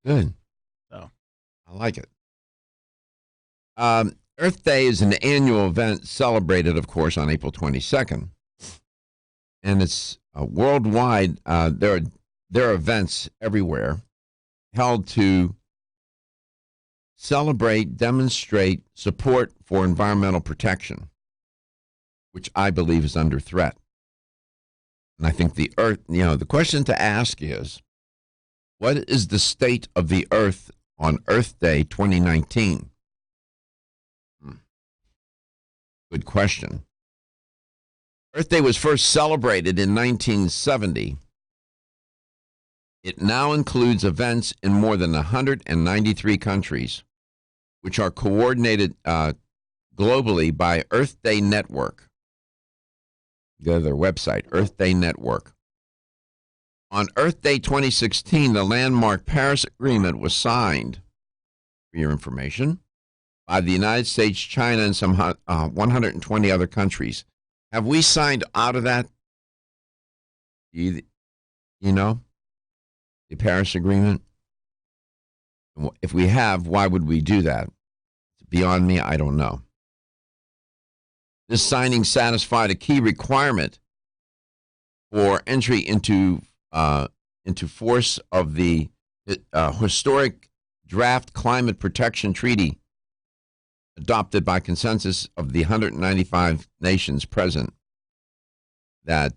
Good. So I like it. Earth Day is an annual event celebrated, of course, on April 22nd. And it's worldwide. There are events everywhere held to celebrate, demonstrate support for environmental protection, which I believe is under threat. And I think the Earth, the question to ask is, what is the state of the Earth on Earth Day 2019? Good question. Earth Day was first celebrated in 1970. It now includes events in more than 193 countries, which are coordinated globally by Earth Day Network. Go to their website, Earth Day Network. On Earth Day 2016, the landmark Paris Agreement was signed, for your information, by the United States, China, and some 120 other countries. Have we signed out of that? You know, the Paris Agreement? If we have, why would we do that? It's beyond me, I don't know. This signing satisfied a key requirement for entry into force of the historic draft climate protection treaty adopted by consensus of the 195 nations present, that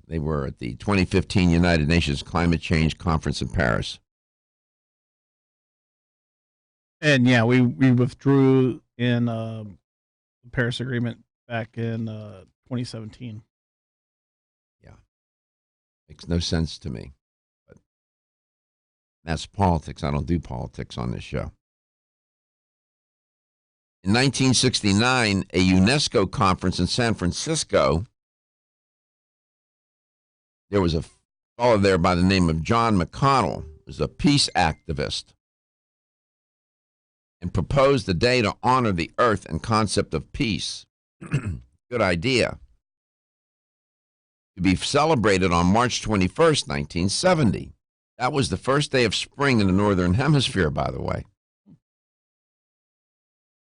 they were at the 2015 United Nations Climate Change Conference in Paris. and yeah, we withdrew in the Paris Agreement back in 2017. Yeah. Makes no sense to me. But that's politics. I don't do politics on this show. In 1969, a UNESCO conference in San Francisco, there was a fellow there by the name of John McConnell, who was a peace activist, and proposed a day to honor the earth and concept of peace. Good idea. To be celebrated on March 21st, 1970. That was the first day of spring in the Northern Hemisphere, by the way.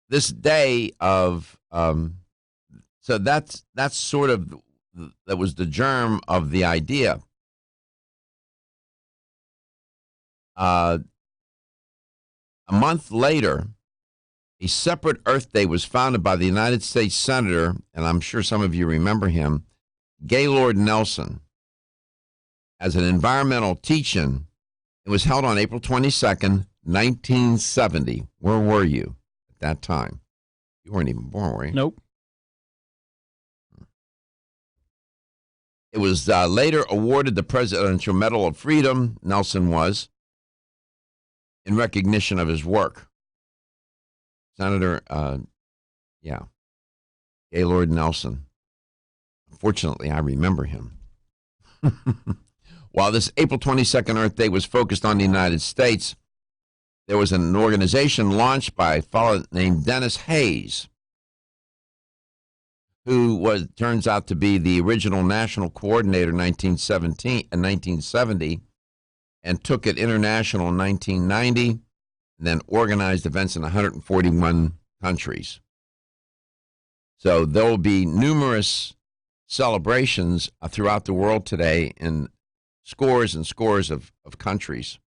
This day of, so that's sort of, that was the germ of the idea. A month later, a separate Earth Day was founded by the United States Senator, and I'm sure some of you remember him, Gaylord Nelson, as an environmental teach-in. It was held on April 22nd, 1970. Where were you at that time? You weren't even born, were you? Nope. It was later awarded the Presidential Medal of Freedom, Nelson was, in recognition of his work. Senator, Gaylord Nelson. Unfortunately, I remember him. While this April 22nd Earth Day was focused on the United States, there was an organization launched by a fellow named Dennis Hayes, who turns out to be the original national coordinator in 1970, and took it international in 1990, and then organized events in 141 countries. So there will be numerous celebrations throughout the world today in scores and scores of countries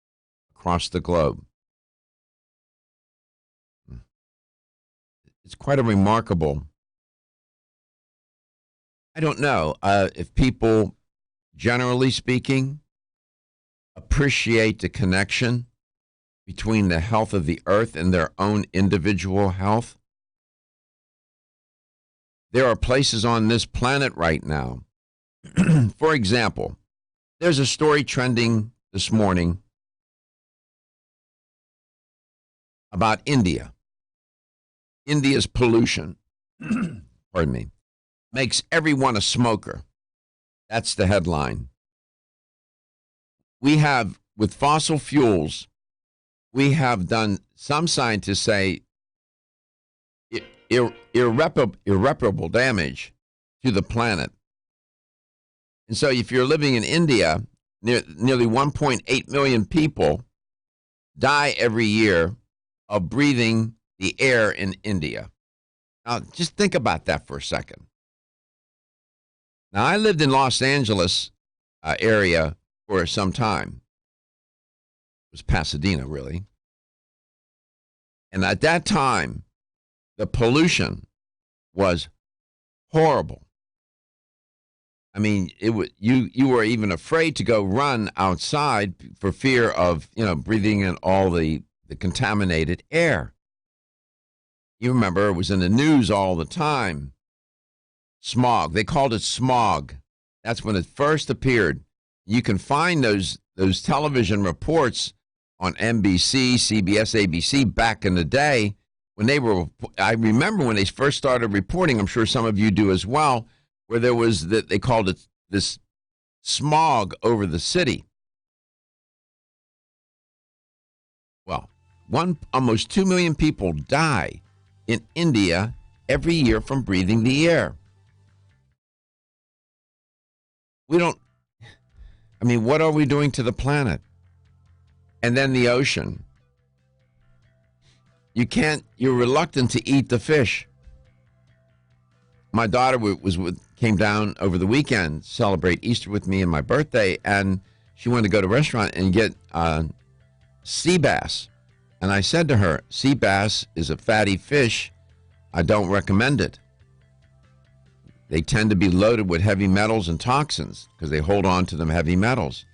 across the globe. It's quite a remarkable. I don't know if people, generally speaking, appreciate the connection between the health of the earth and their own individual health. There are places on this planet right now. For example, there's a story trending this morning about India. India's pollution, pardon me, makes everyone a smoker. That's the headline. We have, with fossil fuels, we have done, some scientists say, irreparable damage to the planet. And so if you're living in India, nearly 1.8 million people die every year of breathing the air in India. Now, just think about that for a second. Now, I lived in Los Angeles area for some time. It was Pasadena, really. And at that time, the pollution was horrible. I mean, you were even afraid to go run outside for fear of, breathing in all the contaminated air. You remember it was in the news all the time. Smog. They called it smog. That's when it first appeared. You can find those television reports on NBC, CBS, ABC back in the day when I remember when they first started reporting, I'm sure some of you do as well, where there was they called it this smog over the city. Well, almost 2 million people die in India every year from breathing the air. What are we doing to the planet? And then the ocean. You're reluctant to eat the fish. My daughter came down over the weekend to celebrate Easter with me and my birthday, and she wanted to go to a restaurant and get sea bass. And I said to her, sea bass is a fatty fish. I don't recommend it. They tend to be loaded with heavy metals and toxins because they hold on to them heavy metals.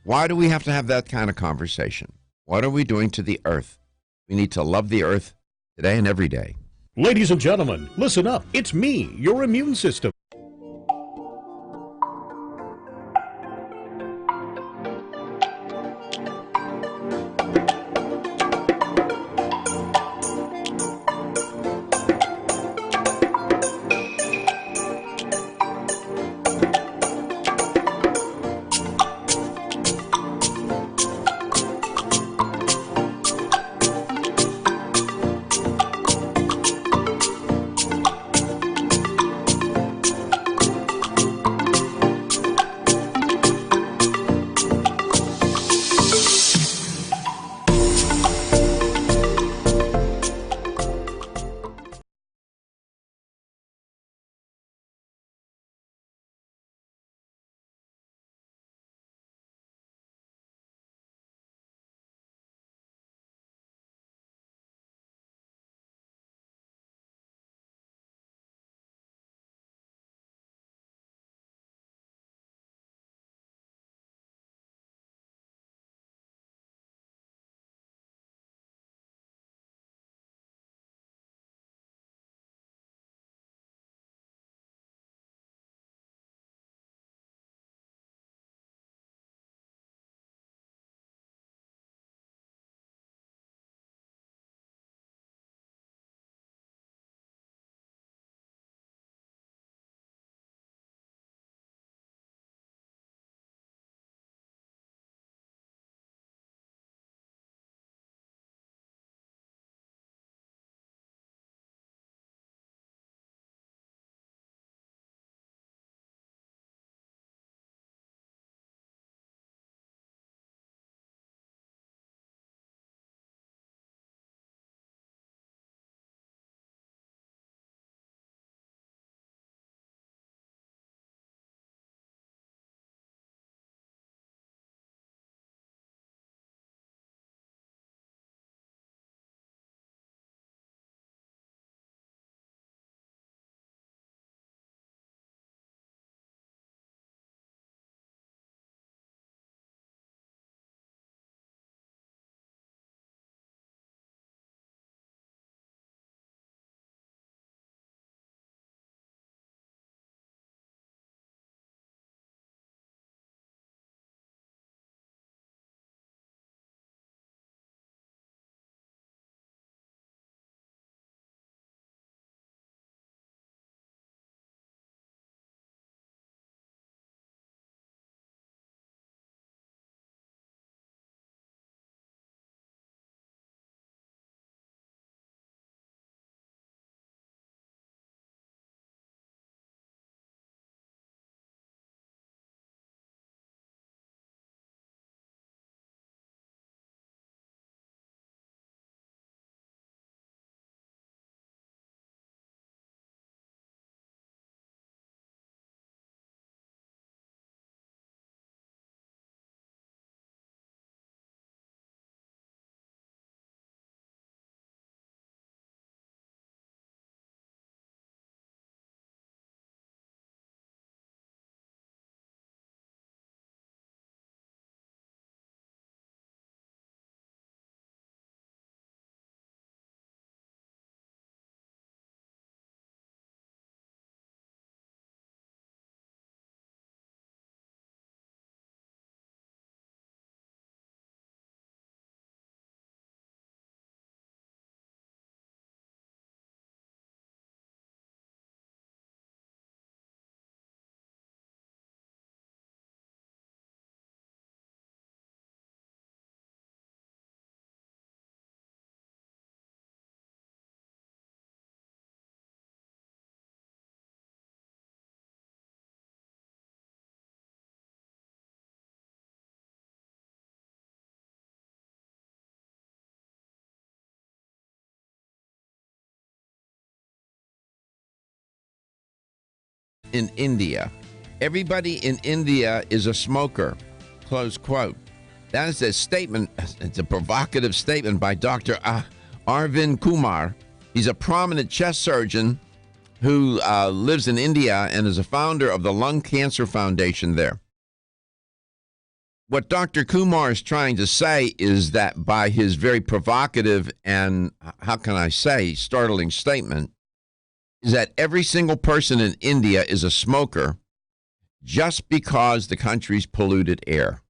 Why do we have to have that kind of conversation? What are we doing to the earth? We need to love the earth today and every day. Ladies and gentlemen, listen up. It's me, your immune system. in India. Everybody in India is a smoker, close quote. That is a statement, it's a provocative statement by Dr. Arvind Kumar. He's a prominent chest surgeon who lives in India and is a founder of the Lung Cancer Foundation there. What Dr. Kumar is trying to say is that by his very provocative and, how can I say, startling statement, is that every single person in India is a smoker just because the country's polluted air.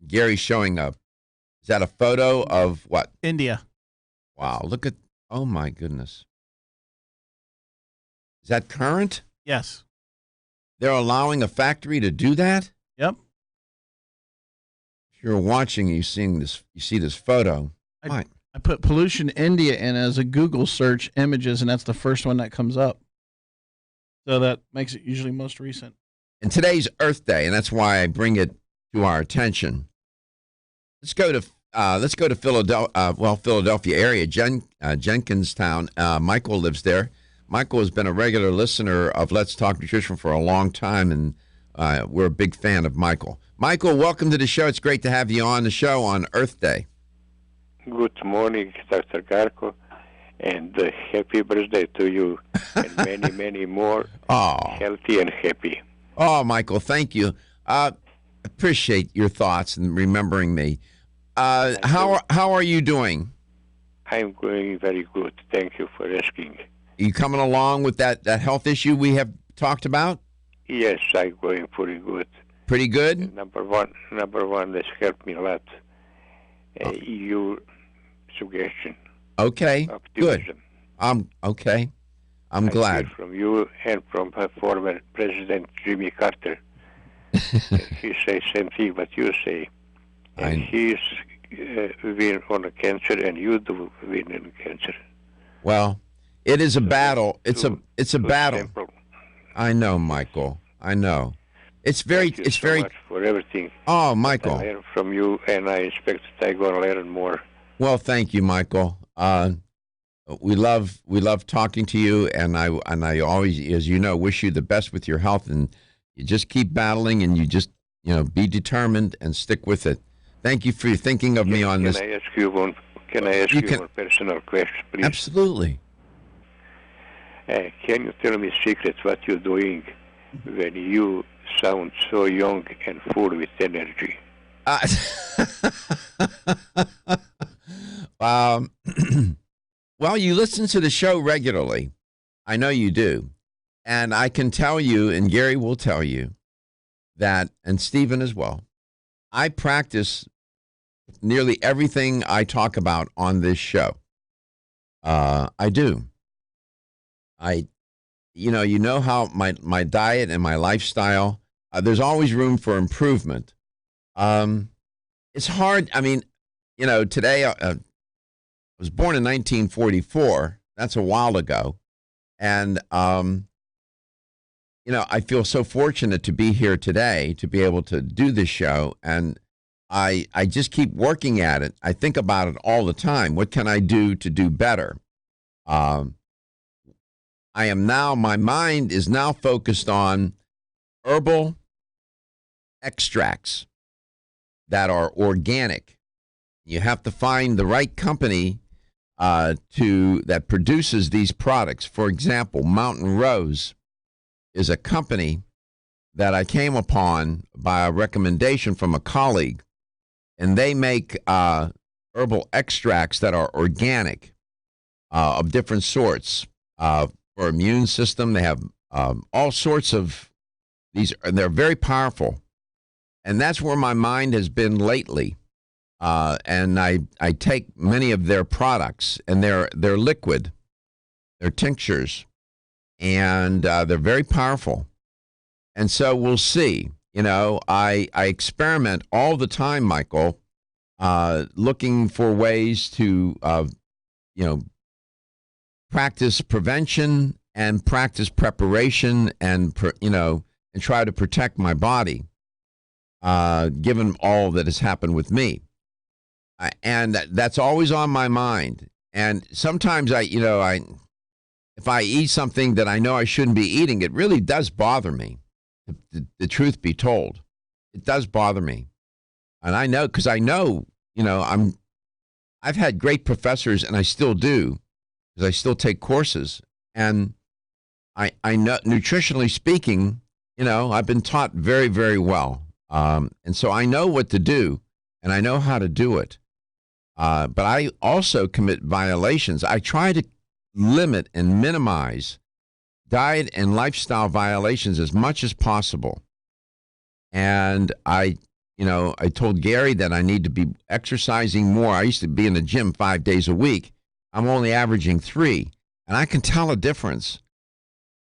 Gary's showing up. Is that a photo of what? India. Wow, look at, oh my goodness. Is that current? Yes. They're allowing a factory to do that? Yep. If you're watching, you see this photo. I put pollution India in as a Google search images, and that's the first one that comes up. So that makes it usually most recent. And today's Earth Day, and that's why I bring it to our attention. Let's go to Philadelphia, Philadelphia area, Jenkinstown. Michael lives there. Michael has been a regular listener of Let's Talk Nutrition for a long time, and we're a big fan of Michael. Michael, welcome to the show. It's great to have you on the show on Earth Day. Good morning, Dr. Garko, and happy birthday to you, and many, many more, healthy and happy. Oh, Michael, thank you. Appreciate your thoughts and remembering me. How are you doing? I'm going very good. Thank you for asking. You coming along with that health issue we have talked about? Yes, I'm going pretty good. Pretty good? And number one, that's helped me a lot. Your suggestion. Okay, optimism. good. Okay. I'm I glad. hear from you and from former President Jimmy Carter. He says same thing what you say. And he's win on cancer, and you do win in cancer. Well, it is a battle. It's a battle. Simple. I know, Michael. I know. It's very. Thank you so much for everything. Oh, Michael. I learn from you, and I expect that I'm going to learn more. Well, thank you, Michael. We love talking to you, and I always, as you know, wish you the best with your health, and you just keep battling, and you just be determined and stick with it. Thank you for thinking of me on this. Can I ask you one personal question, please? Absolutely. Can you tell me secrets what you're doing when you sound so young and full with energy? Well, you listen to the show regularly. I know you do. And I can tell you, and Gary will tell you, that, and Stephen as well, I practice nearly everything I talk about on this show. I do. You know how my diet and my lifestyle, there's always room for improvement. It's hard. I mean, today I was born in 1944. That's a while ago. And, I feel so fortunate to be here today, to be able to do this show. And I just keep working at it. I think about it all the time. What can I do to do better? My mind is now focused on herbal extracts that are organic. You have to find the right company that produces these products. For example, Mountain Rose is a company that I came upon by a recommendation from a colleague, and they make herbal extracts that are organic of different sorts for immune system. They have all sorts of these, and they're very powerful. And that's where my mind has been lately. And I take many of their products, and they're liquid, they're tinctures, and they're very powerful. And so we'll see. I experiment all the time, Michael, looking for ways to, practice prevention and practice preparation and try to protect my body, given all that has happened with me. And that's always on my mind. And sometimes I if I eat something that I know I shouldn't be eating, it really does bother me. The truth be told, it does bother me. And I know, because I know, I've had great professors, and I still do, because I still take courses. And I know, nutritionally speaking, I've been taught very, very well. And so I know what to do, and I know how to do it. But I also commit violations. I try to limit and minimize diet and lifestyle violations as much as possible. And I told Gary that I need to be exercising more. I used to be in the gym 5 days a week. I'm only averaging 3, and I can tell a difference.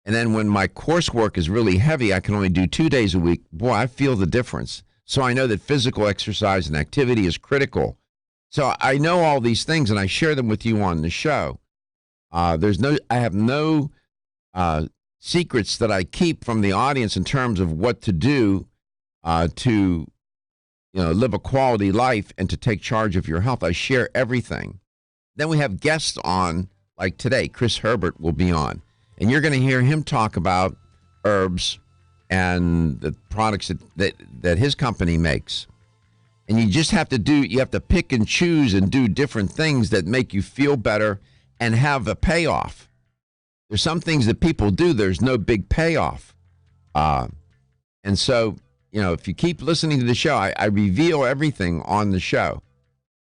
And then when my coursework is really heavy, I can only do 2 days a week. Boy, I feel the difference. So I know that physical exercise and activity is critical. So I know all these things, and I share them with you on the show. I have no secrets that I keep from the audience in terms of what to do to live a quality life and to take charge of your health. I share everything. Then we have guests on, like today. Chris Herbert will be on, and you're going to hear him talk about herbs and the products that his company makes. And you just have to pick and choose and do different things that make you feel better and have a payoff. There's some things that people do, there's no big payoff. And so, if you keep listening to the show, I reveal everything on the show.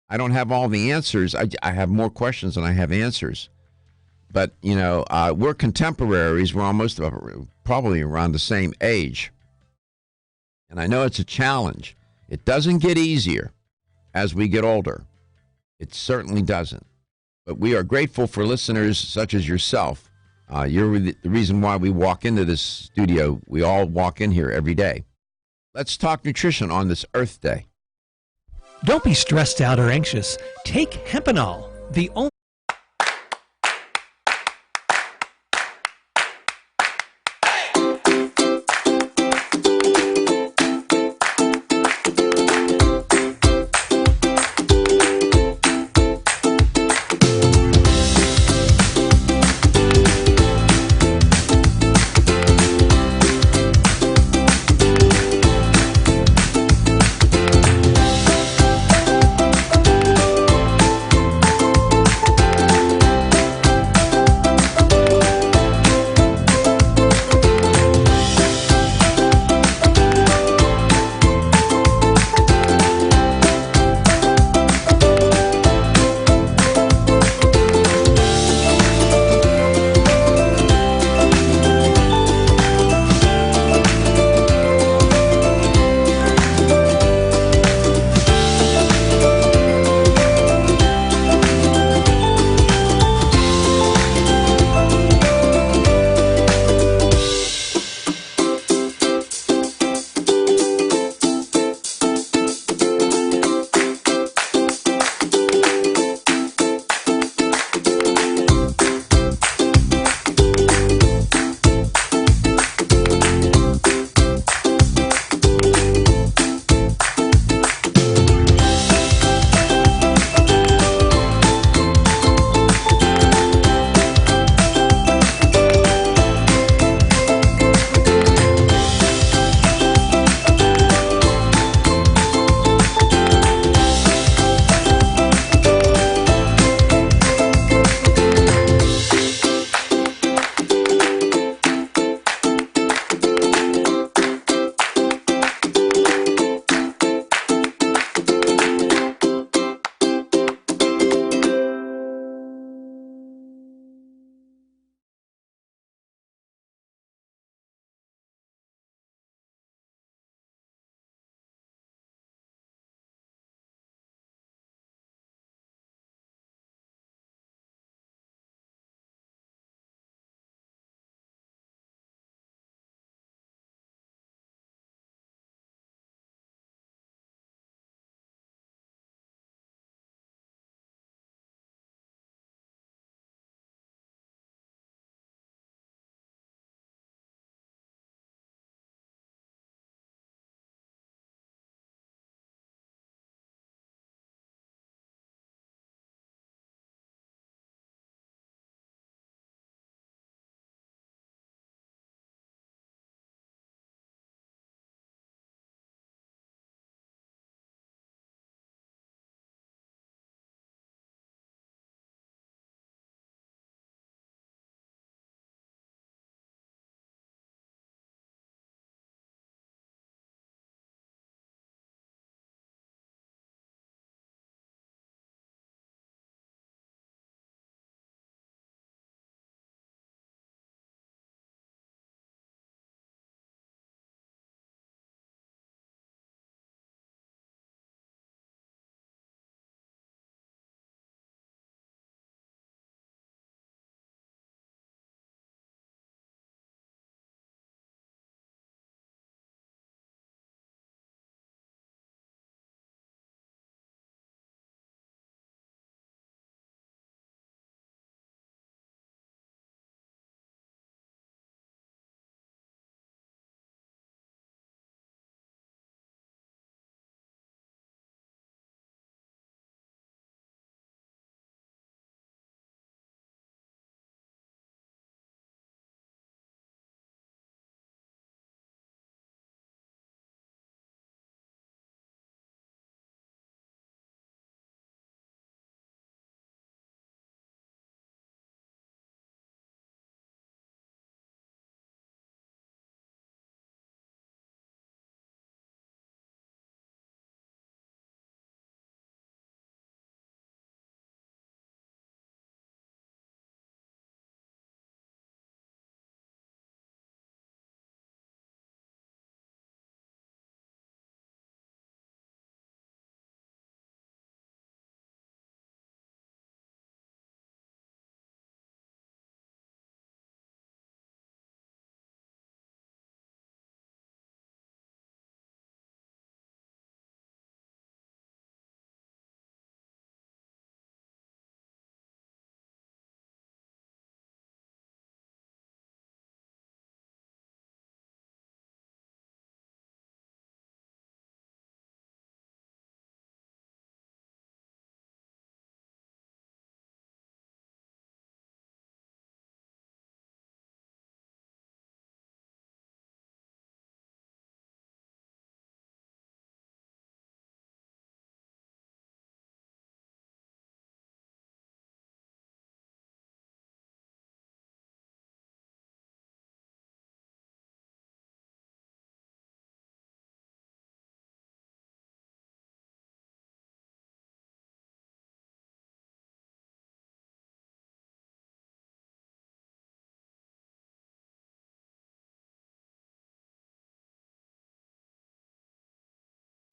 I don't have all the answers. I have more questions than I have answers. But, we're contemporaries. We're almost probably around the same age. And I know it's a challenge. It doesn't get easier as we get older. It certainly doesn't. But we are grateful for listeners such as yourself. You're the reason why we walk into this studio. We all walk in here every day. Let's talk nutrition on this Earth Day. Don't be stressed out or anxious. Take Hempanol, the only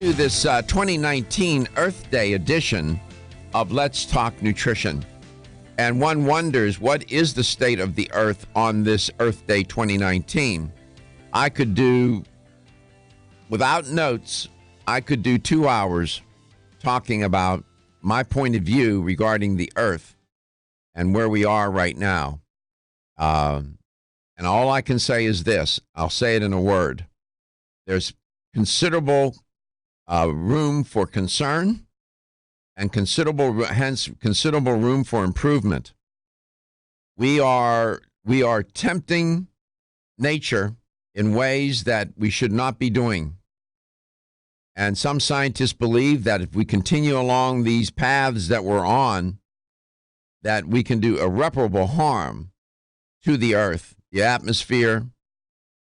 To this 2019 Earth Day edition of Let's Talk Nutrition. And one wonders, what is the state of the earth on this Earth Day 2019? I could do, without notes, I could do 2 hours talking about my point of view regarding the earth and where we are right now. And all I can say is this. I'll say it in a word. There's considerable room for concern and hence considerable room for improvement. We are tempting nature in ways that we should not be doing. And some scientists believe that if we continue along these paths that we're on, that we can do irreparable harm to the earth, the atmosphere,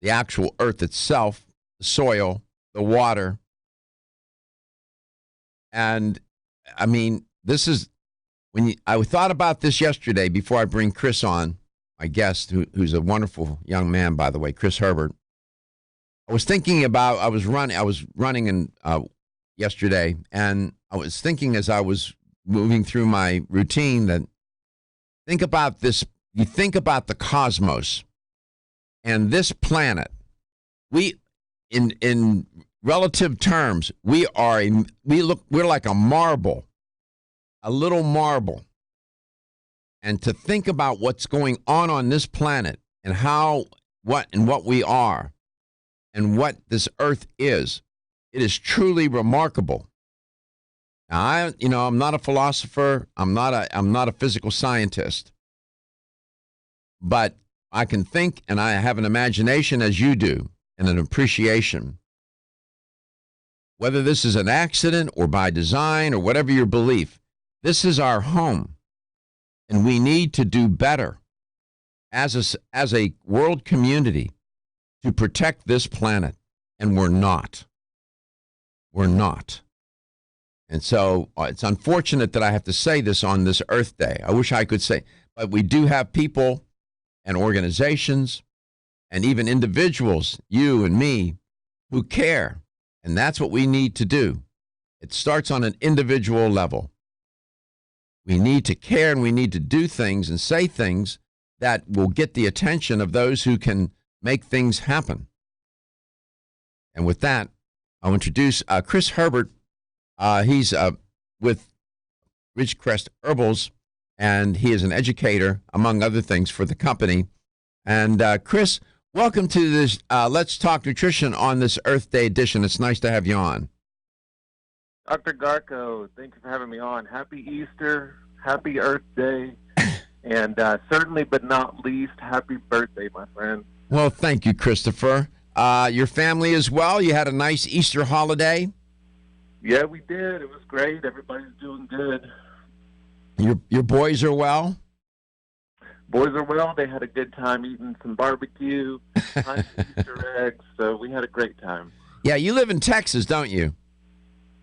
the actual earth itself, the soil, the water. And I mean, this is I thought about this yesterday before I bring Chris on, my guest, who's a wonderful young man, by the way, Chris Herbert. I was thinking about, I was running yesterday, and I was thinking as I was moving through my routine that think about this. You think about the cosmos and this planet. We, in relative terms, we're like a marble, a little marble. And to think about what's going on this planet and what we are and what this earth is, it is truly remarkable. Now, I'm not a philosopher. I'm not a physical scientist, but I can think, and I have an imagination as you do, and an appreciation. Whether this is an accident or by design or whatever your belief, this is our home, and we need to do better as a world community to protect this planet, and we're not. We're not. And so it's unfortunate that I have to say this on this Earth Day. I wish I could say, but we do have people and organizations and even individuals, you and me, who care. And that's what we need to do. It starts on an individual level. We need to care, and we need to do things and say things that will get the attention of those who can make things happen. And with that, I'll introduce Chris Herbert. He's with Ridgecrest Herbals, and he is an educator, among other things, for the company. And Chris, welcome to this Let's Talk Nutrition on this Earth Day edition. It's nice to have you on. Dr. Garko, thank you for having me on. Happy Easter, happy Earth Day, and certainly but not least, happy birthday, my friend. Well, thank you, Christopher. Your family as well? You had a nice Easter holiday? Yeah, we did. It was great. Everybody's doing good. Your boys are well? Boys are well. They had a good time eating some barbecue, hunting Easter eggs, so we had a great time. Yeah, you live in Texas, don't you?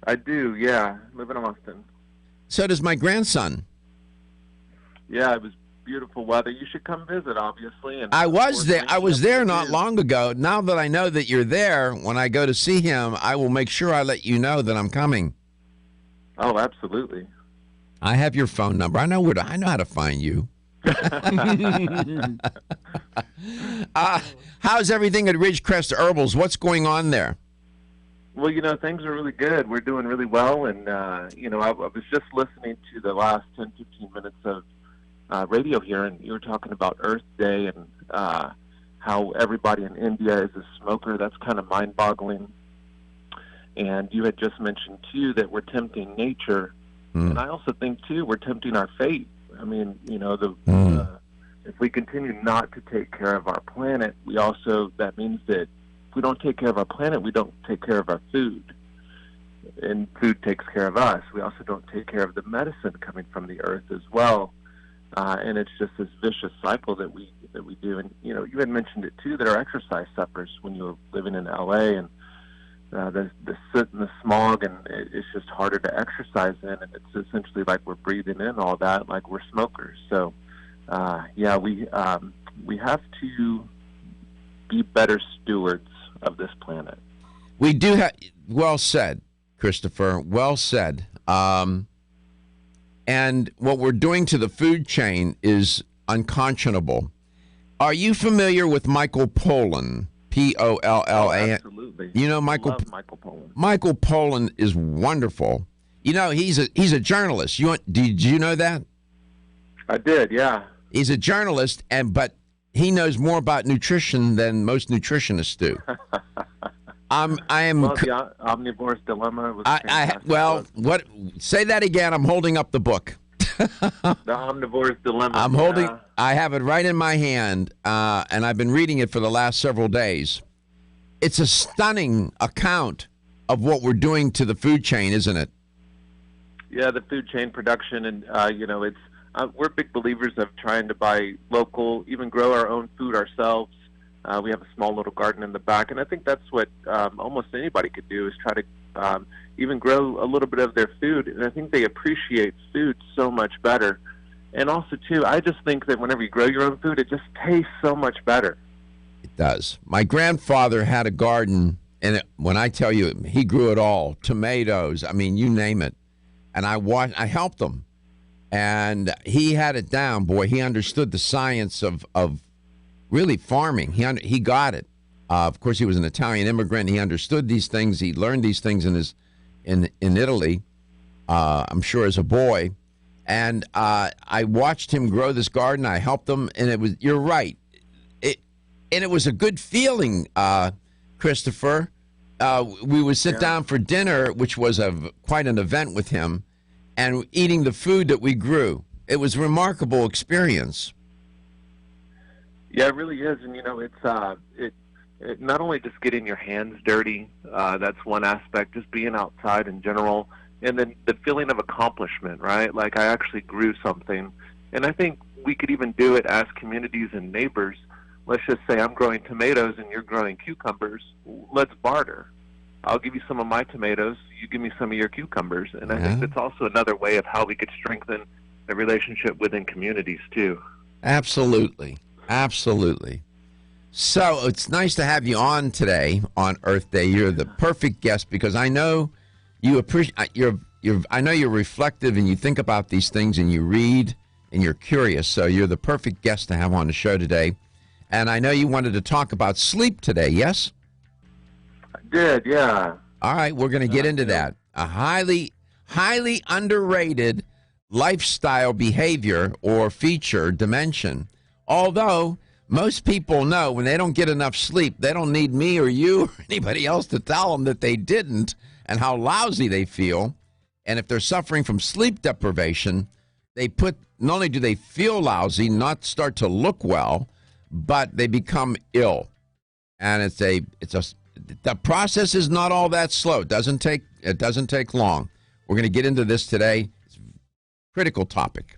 I do, yeah. I live in Austin. So does my grandson. Yeah, it was beautiful weather. You should come visit, obviously. And I was there not long ago. Now that I know that you're there, when I go to see him, I will make sure I let you know that I'm coming. Oh, absolutely. I have your phone number. I know how to find you. How's everything at Ridgecrest Herbals? What's going on there? Well, things are really good. We're doing really well. And, I was just listening to the last 10, 15 minutes of radio here, and you were talking about Earth Day and how everybody in India is a smoker. That's kind of mind-boggling. And you had just mentioned, too, that we're tempting nature. And I also think, too, we're tempting our fate. I mean, if we continue not to take care of our planet, that means that if we don't take care of our planet, we don't take care of our food. And food takes care of us. We also don't take care of the medicine coming from the earth as well. And it's just this vicious cycle that we do. And, you had mentioned it, too, that our exercise suffers when you were living in L.A., and the soot and the smog, and it's just harder to exercise in, and it's essentially like we're breathing in all that like we're smokers. So, we have to be better stewards of this planet. We do have, well said. Christopher. Well said. And what we're doing to the food chain is unconscionable. Are you familiar with Michael Pollan? Pollan. Absolutely. You know I love Michael Pollan. Michael Pollan is wonderful. You know, he's a journalist. Did you know that? I did, yeah. He's a journalist, but he knows more about nutrition than most nutritionists do. I am. Well, the Omnivore's Dilemma was what? Say that again. I'm holding up the book. The Omnivore's Dilemma. I'm holding. I have it right in my hand, and I've been reading it for the last several days. It's a stunning account of what we're doing to the food chain, isn't it? Yeah, the food chain production, and it's we're big believers of trying to buy local, even grow our own food ourselves. We have a small little garden in the back, and I think that's what almost anybody could do is try to even grow a little bit of their food. And I think they appreciate food so much better. And also, too, I just think that whenever you grow your own food, it just tastes so much better. It does. My grandfather had a garden, and when I tell you, he grew it all. Tomatoes, I mean, you name it. And I helped him. And he had it down, boy. He understood the science of really farming. He got it. Of course, he was an Italian immigrant. He understood these things. He learned these things in Italy, I'm sure, as a boy. And I watched him grow this garden. I helped him, and you're right. It was a good feeling, Christopher. We would sit down for dinner, which was quite an event with him, and eating the food that we grew. It was a remarkable experience. Yeah, it really is, and it's it not only just getting your hands dirty. That's one aspect, just being outside in general, and then the feeling of accomplishment, right? Like I actually grew something, and I think we could even do it as communities and neighbors. Let's just say I'm growing tomatoes and you're growing cucumbers. Let's barter. I'll give you some of my tomatoes. You give me some of your cucumbers, and I think that's also another way of how we could strengthen the relationship within communities too. Absolutely. Absolutely. So it's nice to have you on today on Earth Day. You're the perfect guest because I know you appreciate. I know you're reflective and you think about these things and you read and you're curious. So you're the perfect guest to have on the show today. And I know you wanted to talk about sleep today. Yes. I did. Yeah. All right, we're going to get into that. A highly underrated lifestyle behavior or feature dimension. Although most people know when they don't get enough sleep, they don't need me or you or anybody else to tell them that they didn't and how lousy they feel. And if they're suffering from sleep deprivation, not only do they feel lousy, not start to look well, but they become ill. And the process is not all that slow. It doesn't take long. We're going to get into this today. It's a critical topic.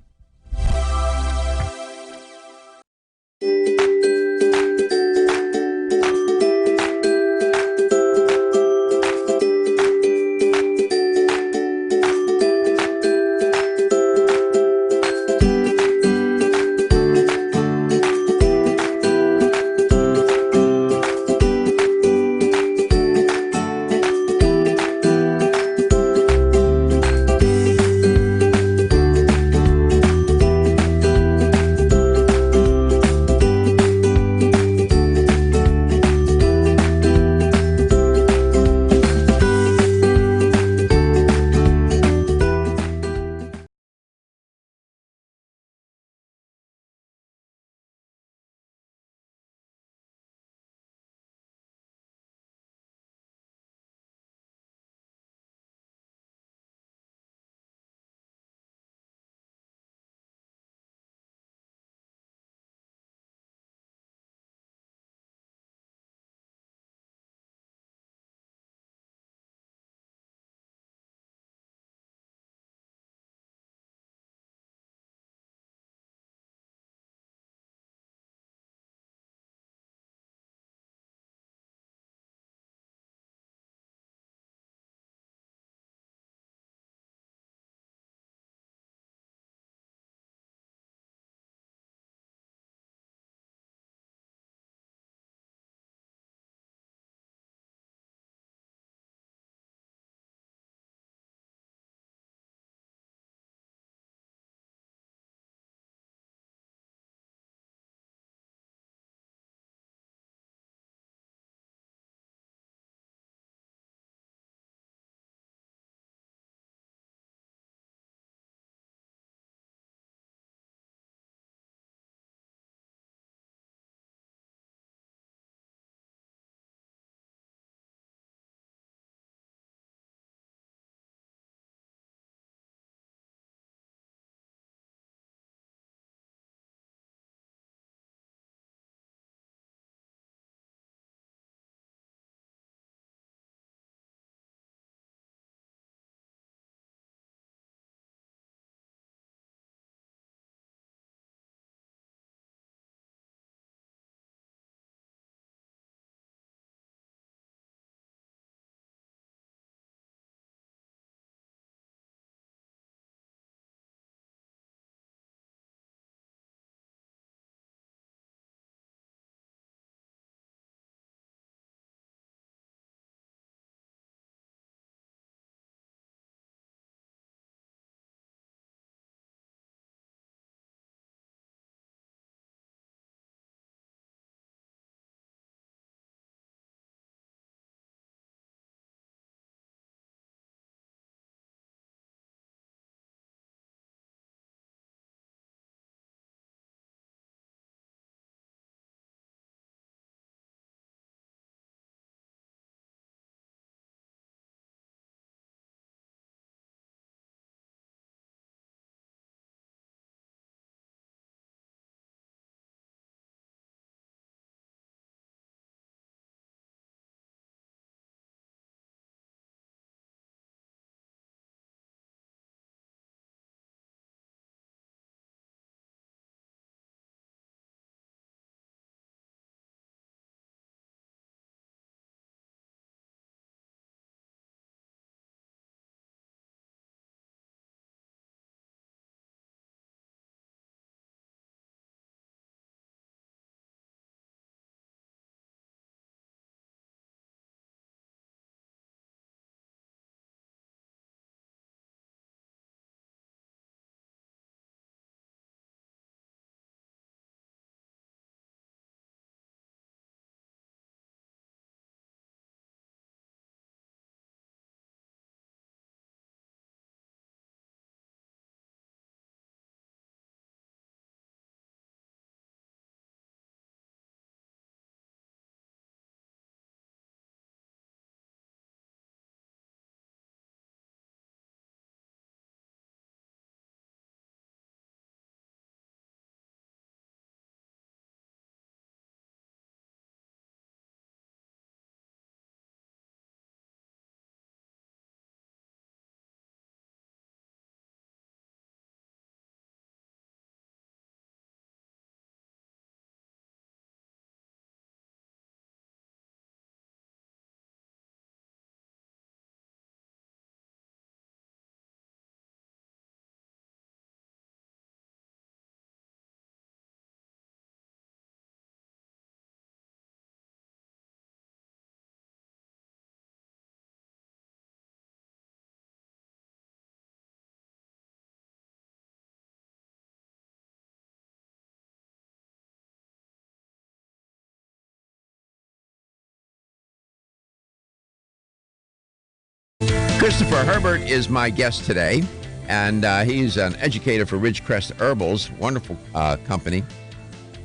Christopher Herbert is my guest today, and he's an educator for Ridgecrest Herbals, wonderful company.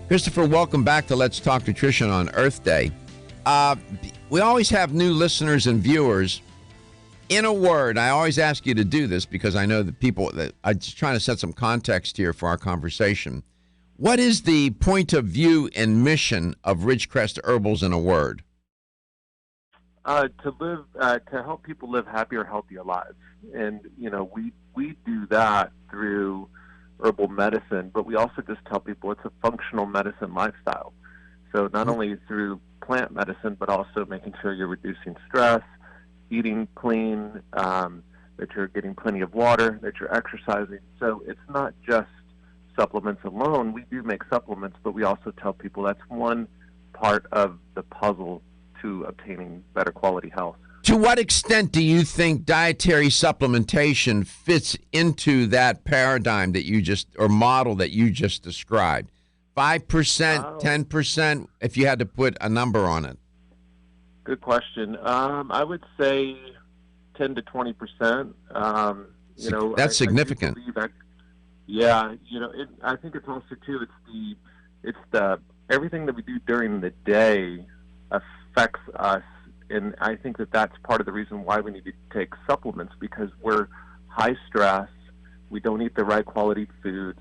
Christopher, welcome back to Let's Talk Nutrition on Earth Day. We always have new listeners and viewers. In a word, I always ask you to do this because I know that I'm just trying to set some context here for our conversation. What is the point of view and mission of Ridgecrest Herbals in a word? To help people live happier, healthier lives. And, we do that through herbal medicine, but we also just tell people it's a functional medicine lifestyle. So not only through plant medicine, but also making sure you're reducing stress, eating clean, that you're getting plenty of water, that you're exercising. So it's not just supplements alone. We do make supplements, but we also tell people that's one part of the puzzle to obtaining better quality health. To what extent do you think dietary supplementation fits into that paradigm that or model that you just described? 5%, 10%, if you had to put a number on it? Good question. I would say 10 to 20%. That's significant. I think it's also too. It's the everything that we do during the day affects us, and I think that's part of the reason why we need to take supplements, because we're high stress. We don't eat the right quality foods.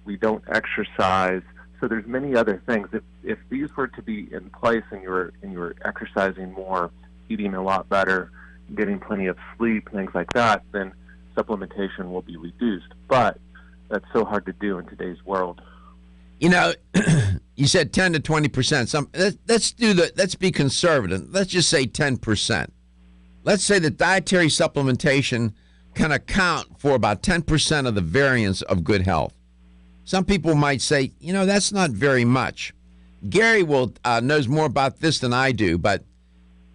We don't exercise. So there's many other things. If these were to be in place and you're exercising more, eating a lot better, getting plenty of sleep, things like that, then supplementation will be reduced. But that's so hard to do in today's world. You said 10 to 20%. Let's be conservative. Let's just say 10%. Let's say that dietary supplementation can account for about 10% of the variance of good health. Some people might say, that's not very much. Gary knows more about this than I do, but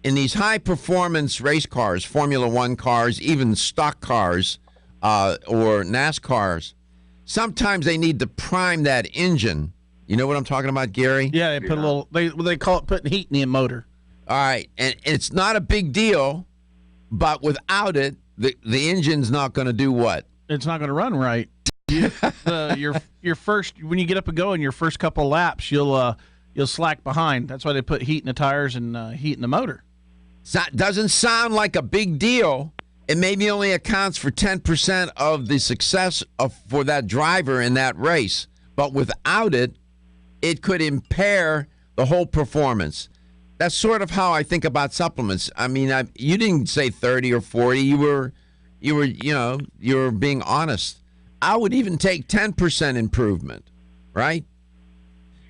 in these high-performance race cars, Formula One cars, even stock cars or NASCARs, sometimes they need to prime that engine. You know what I'm talking about, Gary? Yeah, they put a little. They call it putting heat in the motor. All right, and it's not a big deal, but without it, the engine's not going to do what? It's not going to run right. Your first, when you get up and go in your first couple of laps, you'll slack behind. That's why they put heat in the tires and heat in the motor. Doesn't sound like a big deal. It maybe only accounts for 10% of the success for that driver in that race. But without it, it could impair the whole performance. That's sort of how I think about supplements. I mean, you didn't say 30 or 40. You were being honest. I would even take 10% improvement, right?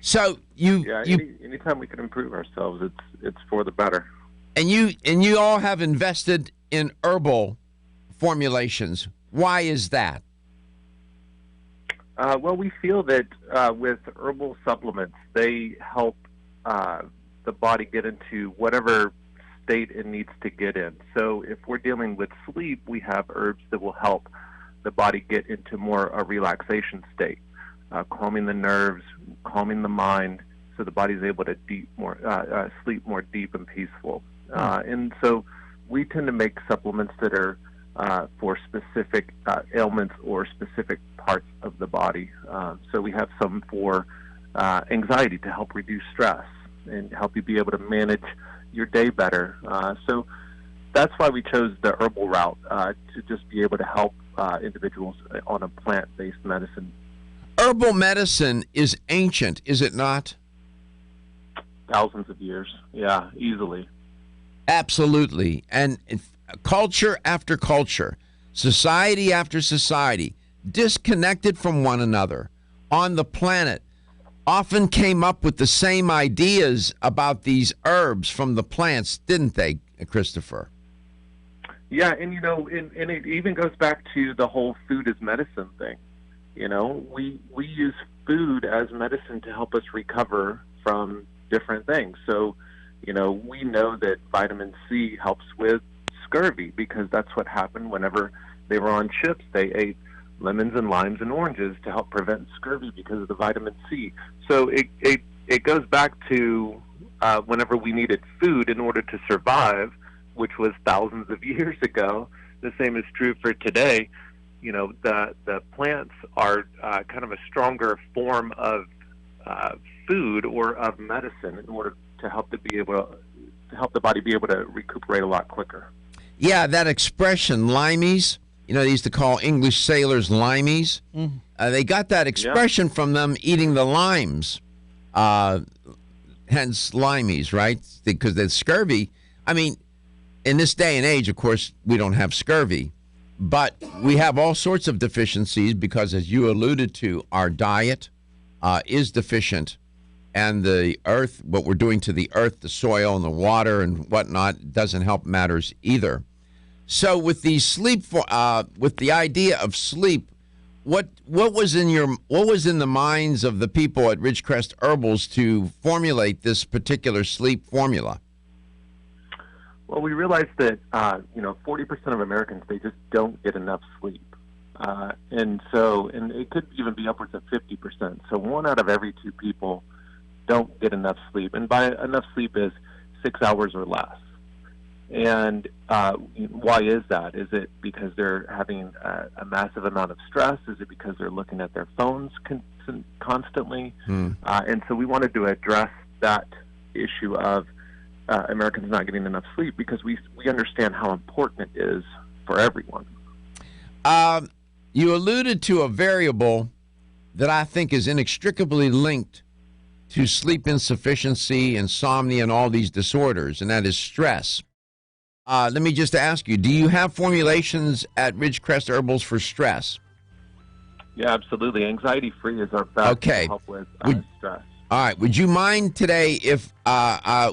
So anytime we can improve ourselves, it's for the better. And you all have invested in herbal formulations. Why is that? Well, we feel that with herbal supplements, they help the body get into whatever state it needs to get in. So if we're dealing with sleep, we have herbs that will help the body get into more a relaxation state, calming the nerves, calming the mind, so the body's able to sleep more deep and peaceful. And so we tend to make supplements that are for specific ailments or specific parts of the body. So we have some for anxiety to help reduce stress and help you be able to manage your day better. So that's why we chose the herbal route, to just be able to help individuals on a plant-based medicine. Herbal medicine is ancient, is it not? Thousands of years, yeah, easily. Absolutely. And culture after culture, society after society, disconnected from one another on the planet, often came up with the same ideas about these herbs from the plants, didn't they, Christopher? Yeah, and and it even goes back to the whole food as medicine thing. We use food as medicine to help us recover from different things. So, we know that vitamin C helps with scurvy because that's what happened whenever they were on ships. They ate lemons and limes and oranges to help prevent scurvy because of the vitamin C. So it goes back to whenever we needed food in order to survive, which was thousands of years ago. the same is true for today. You know, the plants are kind of a stronger form of food or of medicine in order to help the body be able to recuperate a lot quicker. Yeah, that expression, limeys, you know, they used to call English sailors limeys. They got that expression from them eating the limes, hence limeys, right? Because the scurvy, I mean, in this day and age, of course, we don't have scurvy, but we have all sorts of deficiencies because, as you alluded to, our diet is deficient. And the earth, what we're doing to the earth, the soil and the water and whatnot, doesn't help matters either. So with the sleep, with the idea of sleep, what was in the minds of the people at Ridgecrest Herbals to formulate this particular sleep formula? Well, we realized that 40% of Americans, they just don't get enough sleep. And it could even be upwards of 50%. So 1 out of every 2 people don't get enough sleep. And by enough sleep is 6 hours or less. And why is that? Is it because they're having a massive amount of stress? Is it because they're looking at their phones constantly? And so we wanted to address that issue of Americans not getting enough sleep because we understand how important it is for everyone. You alluded to a variable that I think is inextricably linked to sleep insufficiency, insomnia, and all these disorders, and that is stress. Let me just ask you, do you have formulations at Ridgecrest Herbals for stress? Yeah, absolutely. Anxiety-free is our best to help with stress. All right. Would you mind today if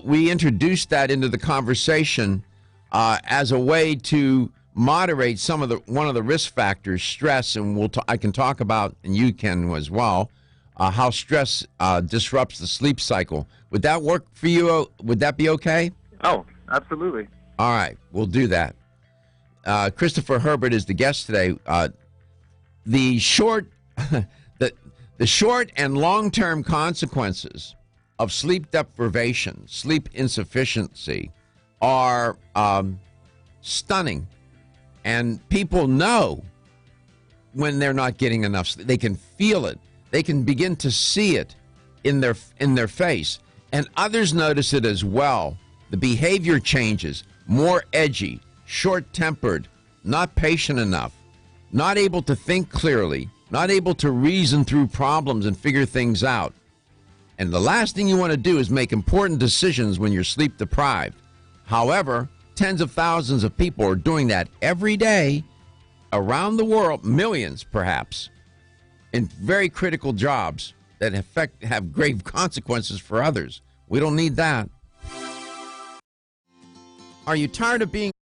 we introduced that into the conversation as a way to moderate one of the risk factors, stress, and I can talk about, and you can as well, how stress disrupts the sleep cycle. Would that work for you? Would that be okay? Oh, absolutely. All right, we'll do that. Christopher Herbert is the guest today. The short and long-term consequences of sleep deprivation, sleep insufficiency, are stunning. And people know when they're not getting enough sleep. They can feel it. They can begin to see it in their face. And others notice it as well. The behavior changes, more edgy, short-tempered, not patient enough, not able to think clearly, not able to reason through problems and figure things out. And the last thing you want to do is make important decisions when you're sleep deprived. However, tens of thousands of people are doing that every day around the world, millions perhaps, in very critical jobs that have grave consequences for others. We don't need that. Are you tired of being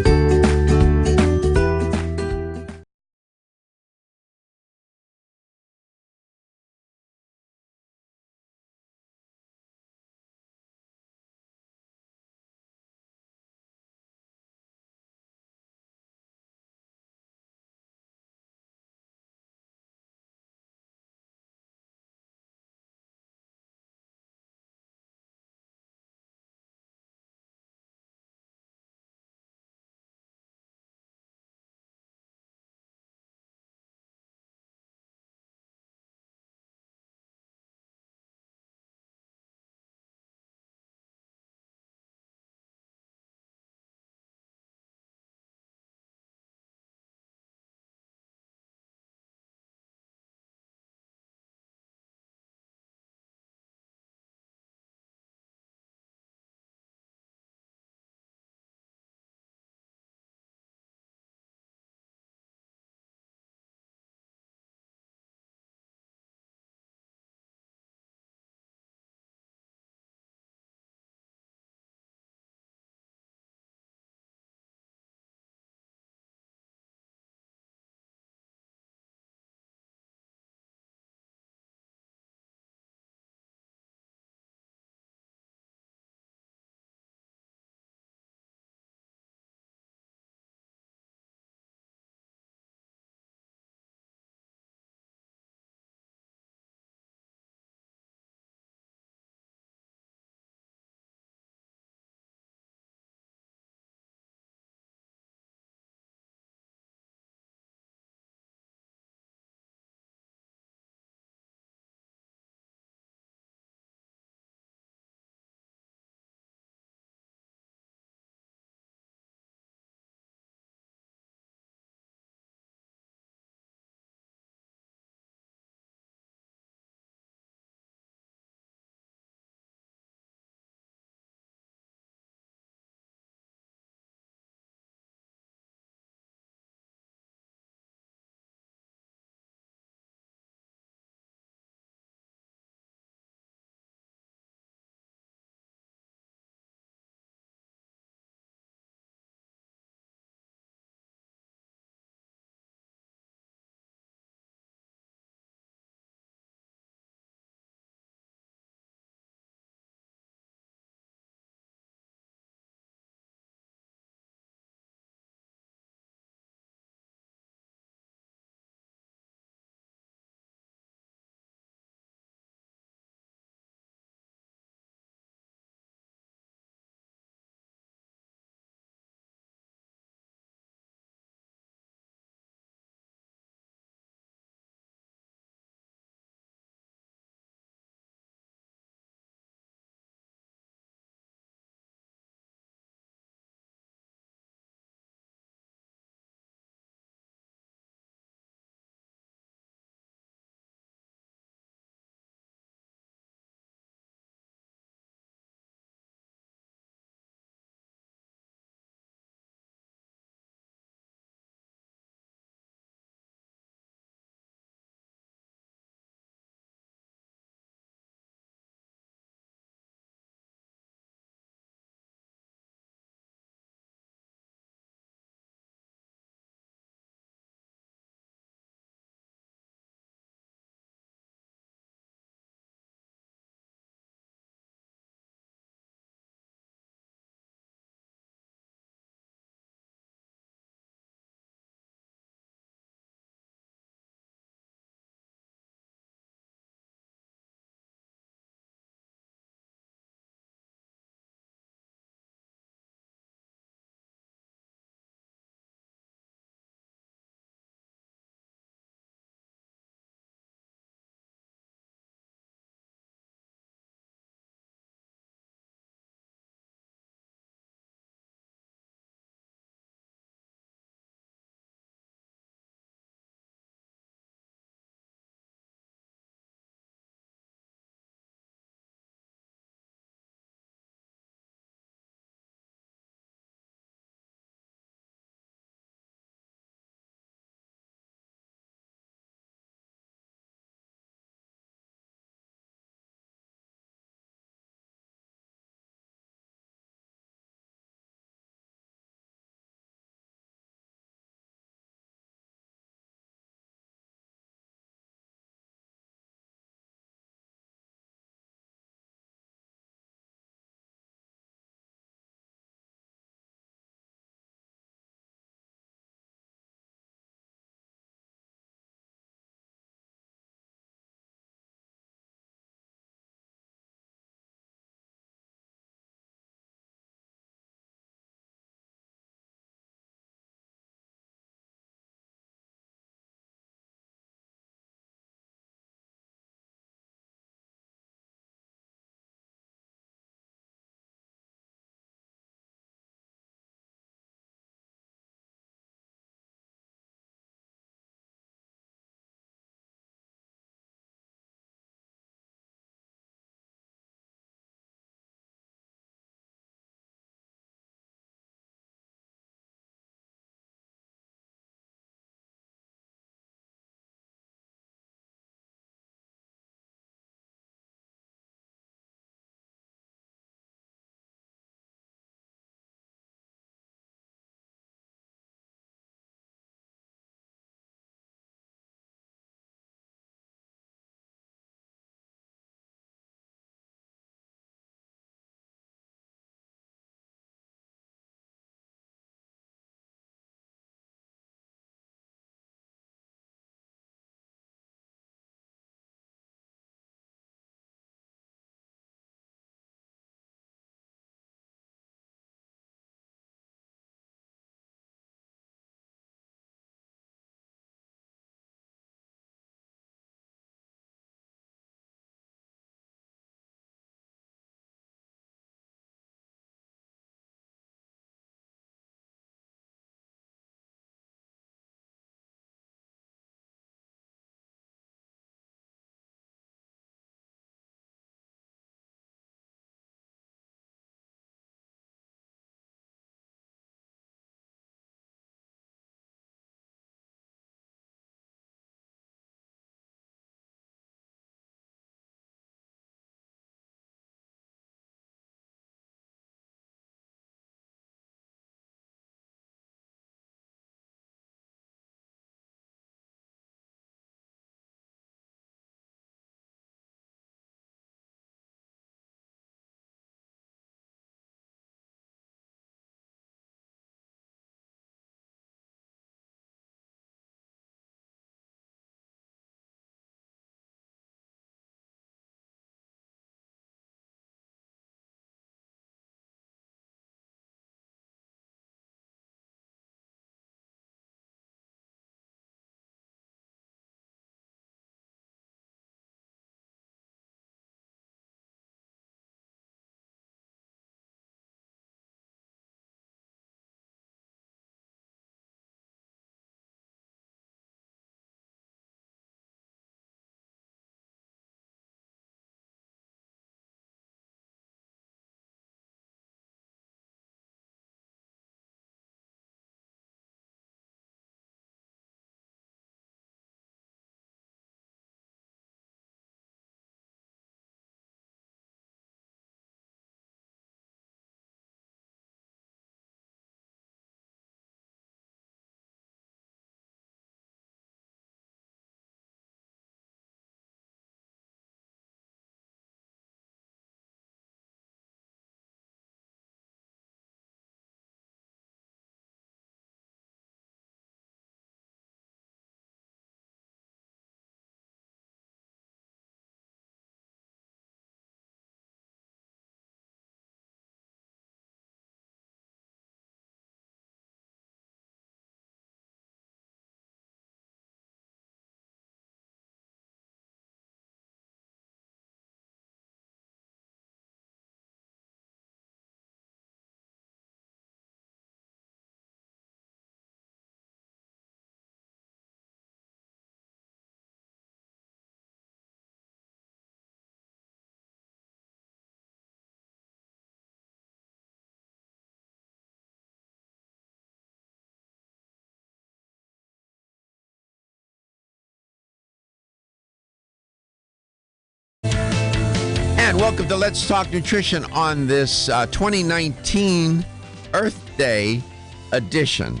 And welcome to Let's Talk Nutrition on this 2019 Earth Day edition.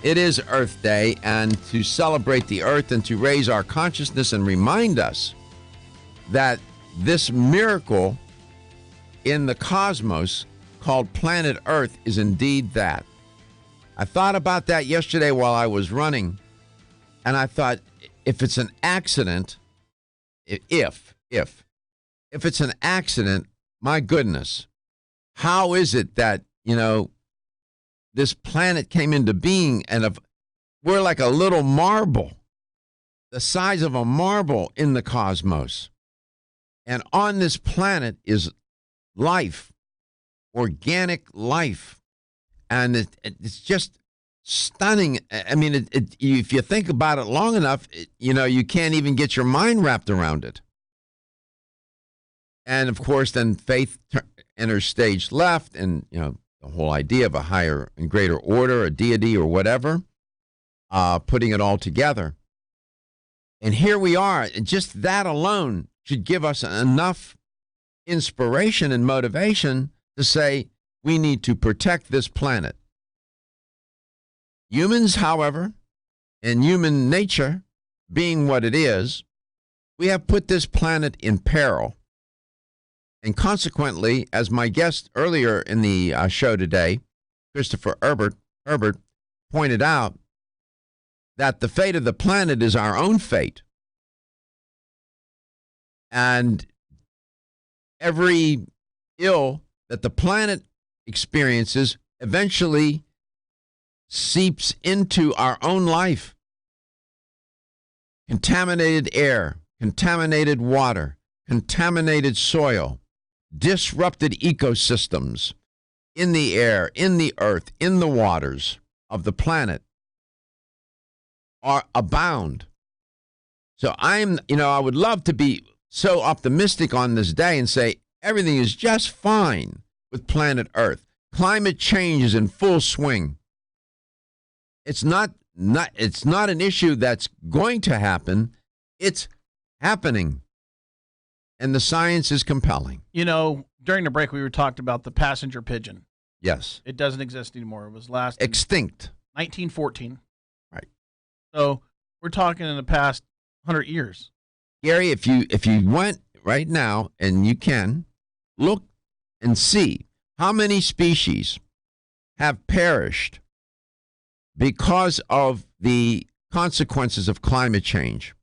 It is Earth Day, and to celebrate the Earth and to raise our consciousness and remind us that this miracle in the cosmos called planet Earth is indeed that. I thought about that yesterday while I was running, and I thought, if it's an accident, if it's an accident, my goodness, how is it that, this planet came into being, and we're like a little marble, the size of a marble in the cosmos. And on this planet is life, organic life. And it's just stunning. I mean, if you think about it long enough, you can't even get your mind wrapped around it. And of course, then faith enters stage left, and the whole idea of a higher and greater order, a deity or whatever, putting it all together. And here we are. Just that alone should give us enough inspiration and motivation to say we need to protect this planet. Humans, however, and human nature being what it is, we have put this planet in peril. And consequently, as my guest earlier in the show today, Christopher Herbert, pointed out, that the fate of the planet is our own fate. And every ill that the planet experiences eventually seeps into our own life. Contaminated air, contaminated water, contaminated soil, disrupted ecosystems in the air, in the earth, in the waters of the planet are abound. So I would love to be so optimistic on this day and say everything is just fine with planet Earth. Climate change is in full swing. It's not an issue that's going to happen. It's happening. And the science is compelling. During the break, we were talking about the passenger pigeon. Yes. It doesn't exist anymore. It was last extinct. 1914. Right. So we're talking in the past 100 years. Gary, if you went right now, and you can, look and see how many species have perished because of the consequences of climate change.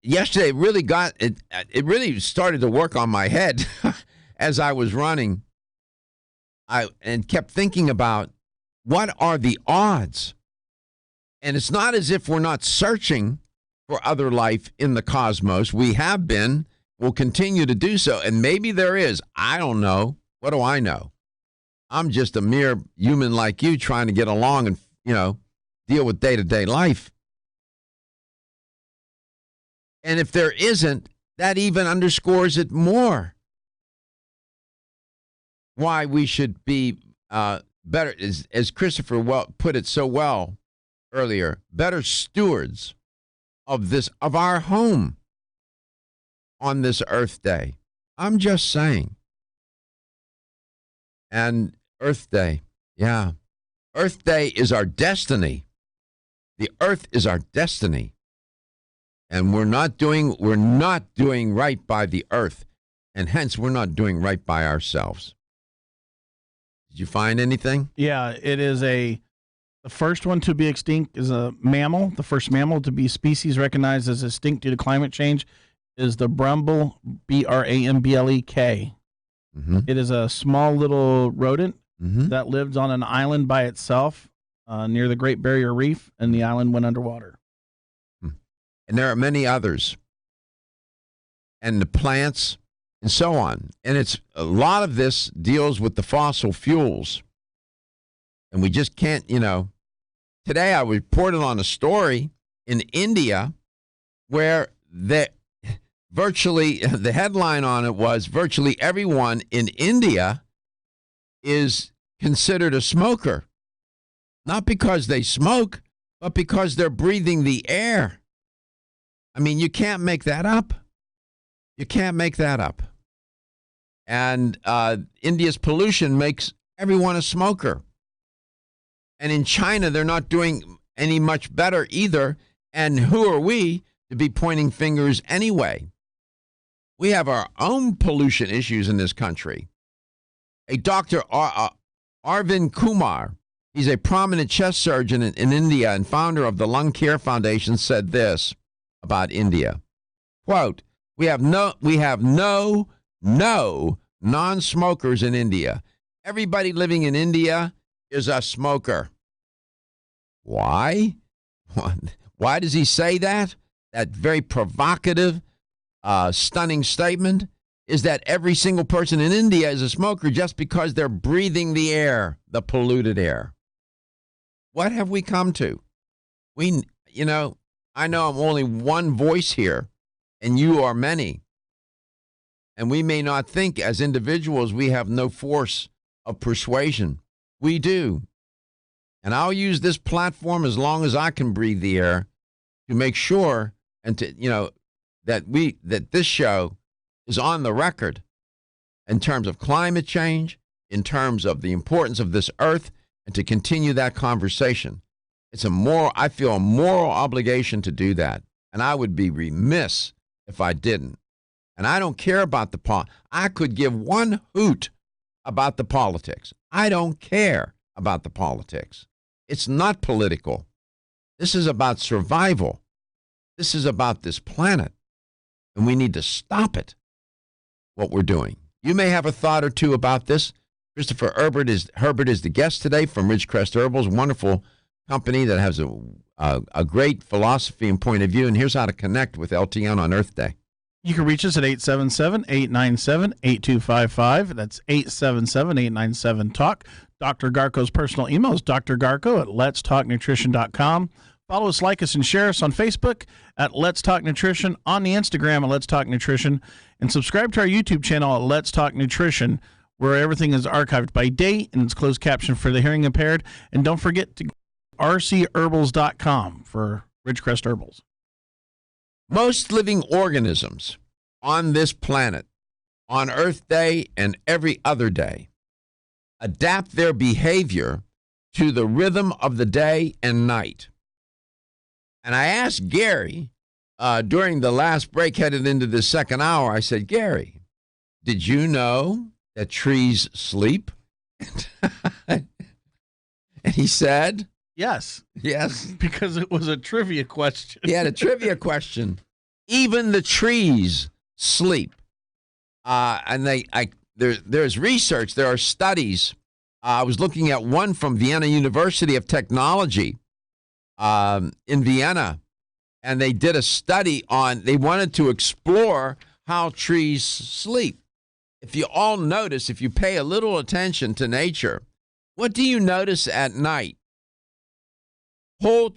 Yesterday it really started to work on my head as I was running. And kept thinking about what are the odds? And it's not as if we're not searching for other life in the cosmos. We have been, will continue to do so. And maybe there is. I don't know. What do I know? I'm just a mere human like you trying to get along and, deal with day-to-day life. And if there isn't, that even underscores it more. Why we should be better, as Christopher put it so well earlier, better stewards of our home on this Earth Day. I'm just saying. And Earth Day, yeah. Earth Day is our destiny. The Earth is our destiny. And we're not doing right by the Earth, and hence we're not doing right by ourselves. Did you find anything? Yeah, it is the first one to be extinct is a mammal. The first mammal to be species recognized as extinct due to climate change is the bramble, Bramblek. Mm-hmm. It is a small little rodent that lived on an island by itself near the Great Barrier Reef, and the island went underwater. And there are many others. And the plants and so on. And it's a lot of this deals with the fossil fuels. And we just can't, Today I reported on a story in India where the headline on it was virtually everyone in India is considered a smoker. Not because they smoke, but because they're breathing the air. I mean, you can't make that up. You can't make that up. And India's pollution makes everyone a smoker. And in China, they're not doing any much better either. And who are we to be pointing fingers anyway? We have our own pollution issues in this country. A Dr. Arvind Kumar, he's a prominent chest surgeon in India and founder of the Lung Care Foundation, said this about India. Quote, we have no non-smokers in India. Everybody living in India is a smoker. Why? Why does he say that? That very provocative, stunning statement is that every single person in India is a smoker just because they're breathing the air, the polluted air. What have we come to? I know I'm only one voice here, and you are many. And we may not think as individuals we have no force of persuasion. We do. And I'll use this platform as long as I can breathe the air to make sure and to, that this show is on the record in terms of climate change, in terms of the importance of this earth, and to continue that conversation. I feel a moral obligation to do that. And I would be remiss if I didn't. And I don't care about I could give one hoot about the politics. I don't care about the politics. It's not political. This is about survival. This is about this planet. And we need to stop it, what we're doing. You may have a thought or two about this. Christopher Herbert is the guest today from Ridgecrest Herbals, wonderful company that has a great philosophy and point of view. And here's how to connect with LTN on Earth Day. You can reach us at 877-897-8255. That's 877-897-TALK. Dr. Garko's personal email is drgarko@letstalknutrition.com. Follow us, like us, and share us on Facebook at Let's Talk Nutrition, on the Instagram at Let's Talk Nutrition, and subscribe to our YouTube channel at Let's Talk Nutrition, where everything is archived by date and it's closed caption for the hearing impaired. And don't forget to rcherbals.com for Ridgecrest Herbals. Most living organisms on this planet, on Earth Day and every other day, adapt their behavior to the rhythm of the day and night. And I asked Gary during the last break headed into the second hour, I said, Gary, did you know that trees sleep? And he said, Yes. Yes. Because it was a trivia question. He had a trivia question. Even the trees sleep. And there's research, there are studies. I was looking at one from Vienna University of Technology in Vienna, and they did a study they wanted to explore how trees sleep. If you all notice, if you pay a little attention to nature, what do you notice at night? The whole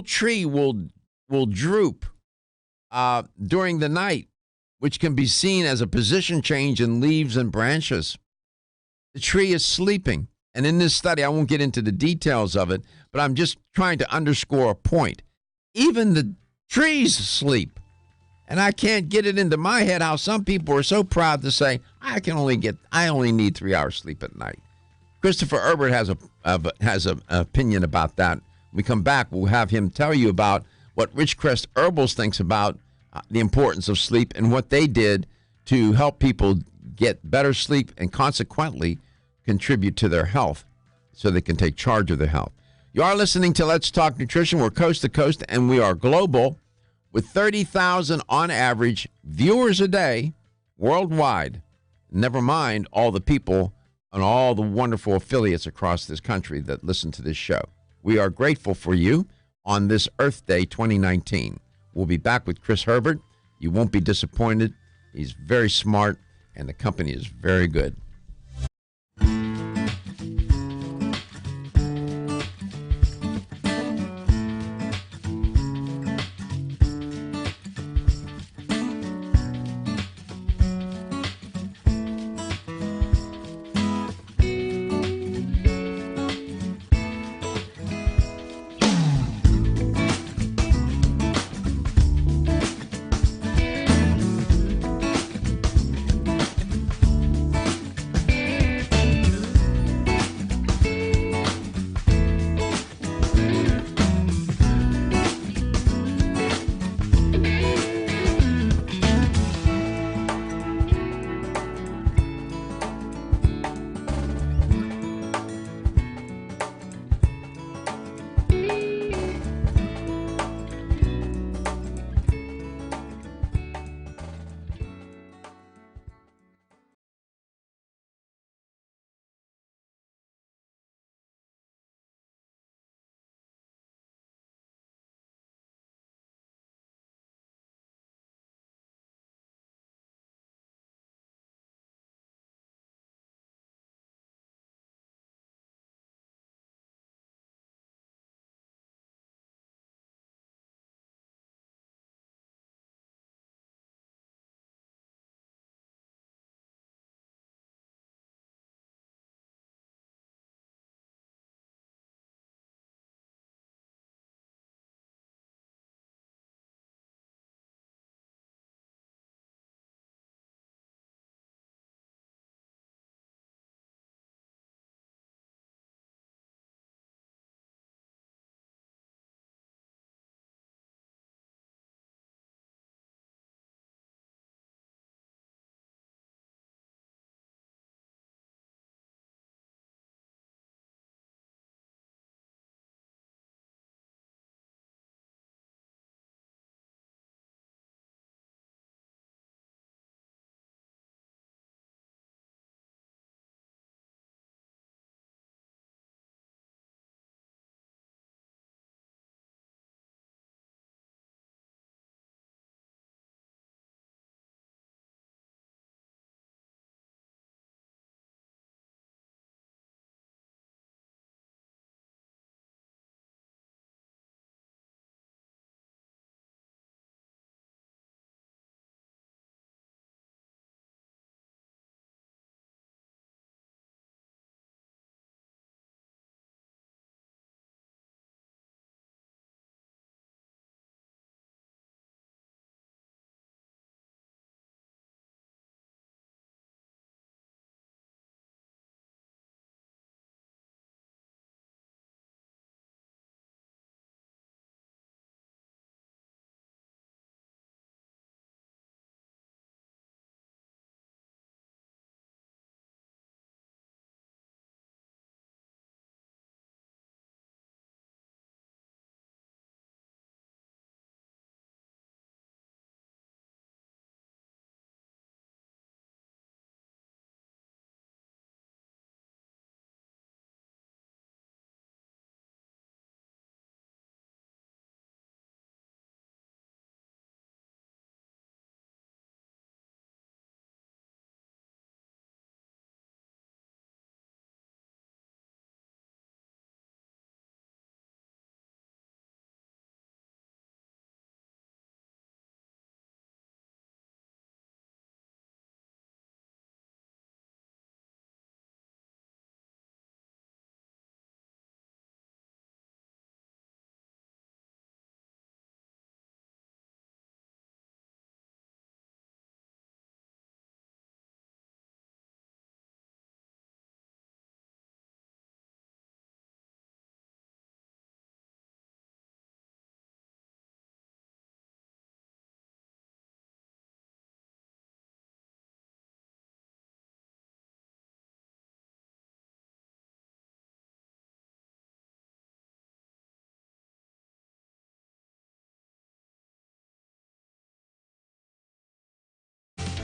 tree will droop during the night, which can be seen as a position change in leaves and branches. The tree is sleeping. And in this study, I won't get into the details of it, but I'm just trying to underscore a point. Even the trees sleep. And I can't get it into my head how some people are so proud to say, I only need 3 hours sleep at night. Christopher Herbert has an opinion about that. When we come back, we'll have him tell you about what Ridgecrest Herbals thinks about the importance of sleep and what they did to help people get better sleep and consequently contribute to their health so they can take charge of their health. You are listening to Let's Talk Nutrition. We're coast to coast, and we are global with 30,000 on average viewers a day worldwide. Never mind all the people and all the wonderful affiliates across this country that listen to this show. We are grateful for you on this Earth Day 2019. We'll be back with Chris Herbert. You won't be disappointed. He's very smart, and the company is very good.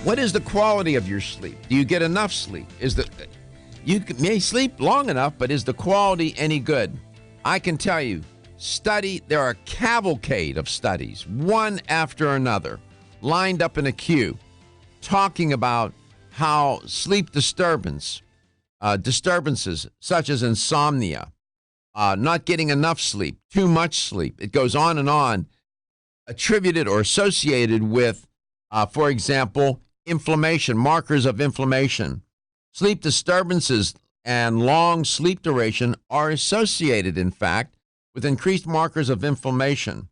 What is the quality of your sleep? Do you get enough sleep? You may sleep long enough, but is the quality any good? I can tell you, there are a cavalcade of studies, one after another, lined up in a queue, talking about how sleep disturbances such as insomnia, not getting enough sleep, too much sleep, it goes on, attributed or associated with, for example, inflammation, markers of inflammation. Sleep disturbances and long sleep duration are associated, in fact, with increased markers of inflammation.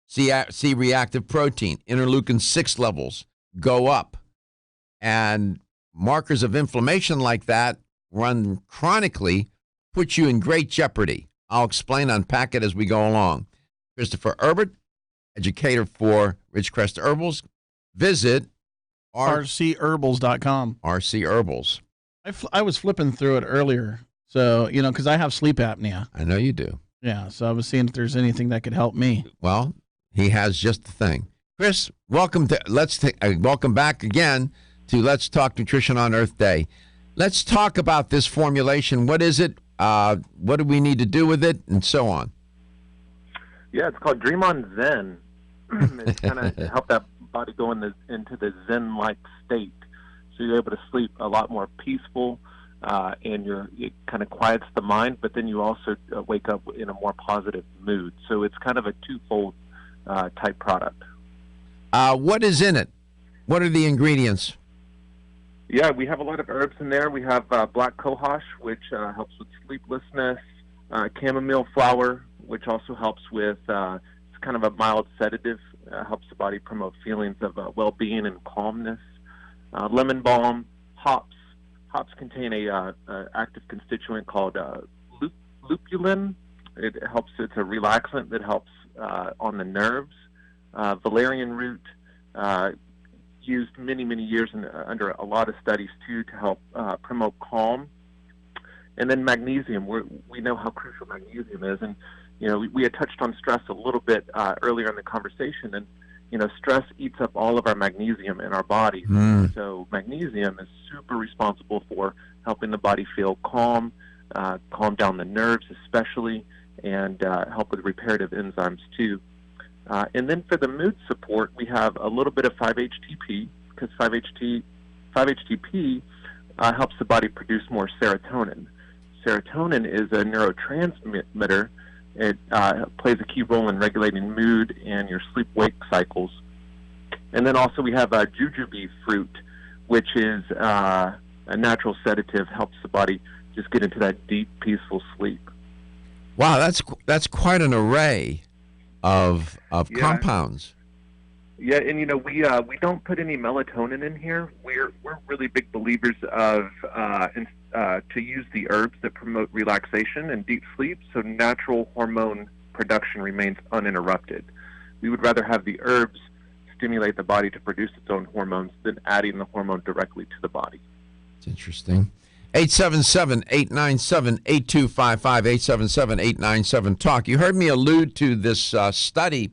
C-reactive protein, interleukin-6 levels go up. And markers of inflammation like that run chronically put you in great jeopardy. I'll unpack it as we go along. Christopher Herbert, educator for Ridgecrest Herbals. Visit rcherbals.com. RC Herbals. I was flipping through it earlier, so, because I have sleep apnea. I know you do. Yeah, so I was seeing if there's anything that could help me. Well, he has just the thing. Chris, welcome back again to Let's Talk Nutrition on Earth Day. Let's talk about this formulation. What is it? What do we need to do with it, and so on? Yeah, it's called Dream On Zen. It's kind of to help that body go into the Zen-like state, so you're able to sleep a lot more peaceful, and it kind of quiets the mind. But then you also wake up in a more positive mood. So it's kind of a twofold type product. What is in it? What are the ingredients? Yeah, we have a lot of herbs in there. We have black cohosh, which helps with sleeplessness, chamomile flower, which also helps with, it's kind of a mild sedative, helps the body promote feelings of well-being and calmness. Lemon balm, hops. Hops contain a active constituent called lupulin. It's a relaxant that helps on the nerves. Valerian root, used many, many years under a lot of studies, too, to help promote calm. And then magnesium. We know how crucial magnesium is. And, we had touched on stress a little bit earlier in the conversation. And, stress eats up all of our magnesium in our bodies. So magnesium is super responsible for helping the body feel calm, calm down the nerves especially, and help with reparative enzymes, too. And then for the mood support, we have a little bit of 5-HTP, because 5-HTP helps the body produce more serotonin. Serotonin is a neurotransmitter. It plays a key role in regulating mood and your sleep-wake cycles. And then also we have jujube fruit, which is a natural sedative, helps the body just get into that deep, peaceful sleep. Wow, that's quite an array of compounds. Yeah, and we don't put any melatonin in here. We're really big believers of to use the herbs that promote relaxation and deep sleep, so natural hormone production remains uninterrupted. We would rather have the herbs stimulate the body to produce its own hormones than adding the hormone directly to the body. It's interesting. 877-897-8255, 877-897-TALK. You heard me allude to this study.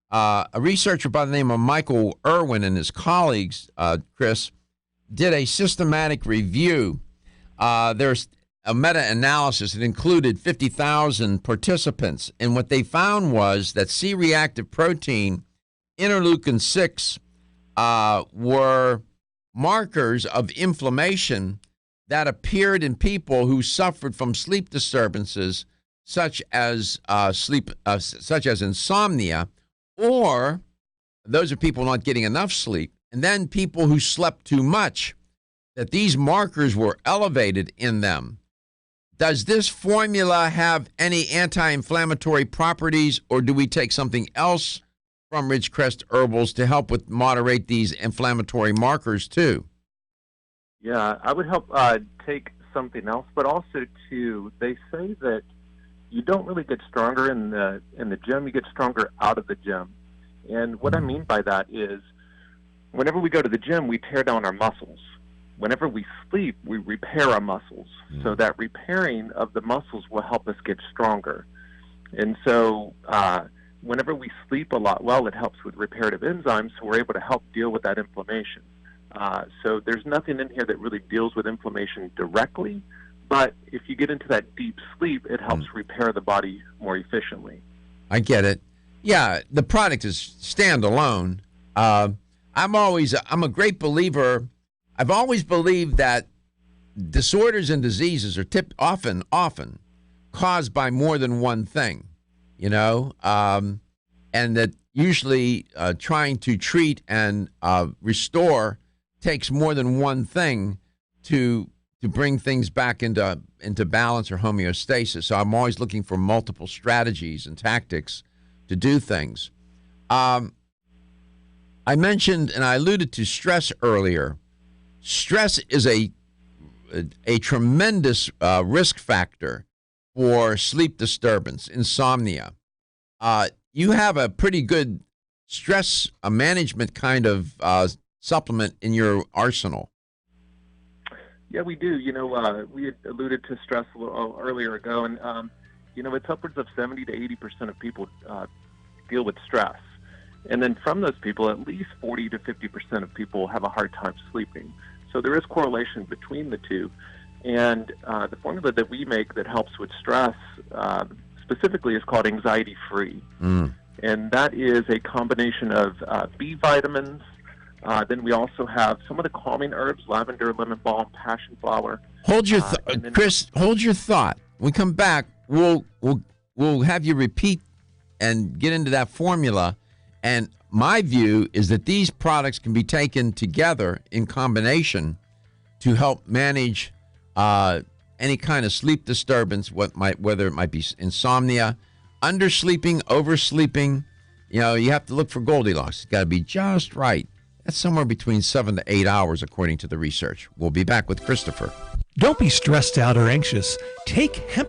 A researcher by the name of Michael Irwin and his colleagues, Chris, did a systematic review. There's a meta-analysis that included 50,000 participants, and what they found was that C-reactive protein, interleukin-6, were markers of inflammation that appeared in people who suffered from sleep disturbances, such as insomnia, or those are people not getting enough sleep, and then people who slept too much, that these markers were elevated in them. Does this formula have any anti-inflammatory properties, or do we take something else from Ridgecrest Herbals to help with moderate these inflammatory markers too? Yeah, I would help take something else, but also too, they say that you don't really get stronger in the gym, you get stronger out of the gym. And what I mean by that is, whenever we go to the gym, we tear down our muscles. Whenever we sleep, we repair our muscles. So that repairing of the muscles will help us get stronger. And so whenever we sleep a lot well, it helps with reparative enzymes, so we're able to help deal with that inflammation. So there's nothing in here that really deals with inflammation directly, but if you get into that deep sleep, it helps repair the body more efficiently. I get it. Yeah, the product is standalone. I'm a great believer. I've always believed that disorders and diseases are often caused by more than one thing, and that usually trying to treat and restore takes more than one thing to bring things back into balance or homeostasis. So I'm always looking for multiple strategies and tactics to do things. I mentioned and I alluded to stress earlier. Stress is a tremendous risk factor for sleep disturbance, insomnia. You have a pretty good stress management kind of supplement in your arsenal. Yeah, we do. We had alluded to stress a little earlier ago, and it's upwards of 70 to 80% of people deal with stress. And then from those people, at least 40 to 50% of people have a hard time sleeping. So there is correlation between the two. And the formula that we make that helps with stress specifically is called Anxiety Free. And that is a combination of B vitamins. Then we also have some of the calming herbs, lavender, lemon balm, passion flower. Chris, hold your thought. When we come back, we'll have you repeat and get into that formula. And my view is that these products can be taken together in combination to help manage any kind of sleep disturbance, whether it might be insomnia, undersleeping, oversleeping. You have to look for Goldilocks. It's got to be just right. That's somewhere between 7 to 8 hours, according to the research. We'll be back with Christopher. Don't be stressed out or anxious. Take hemp.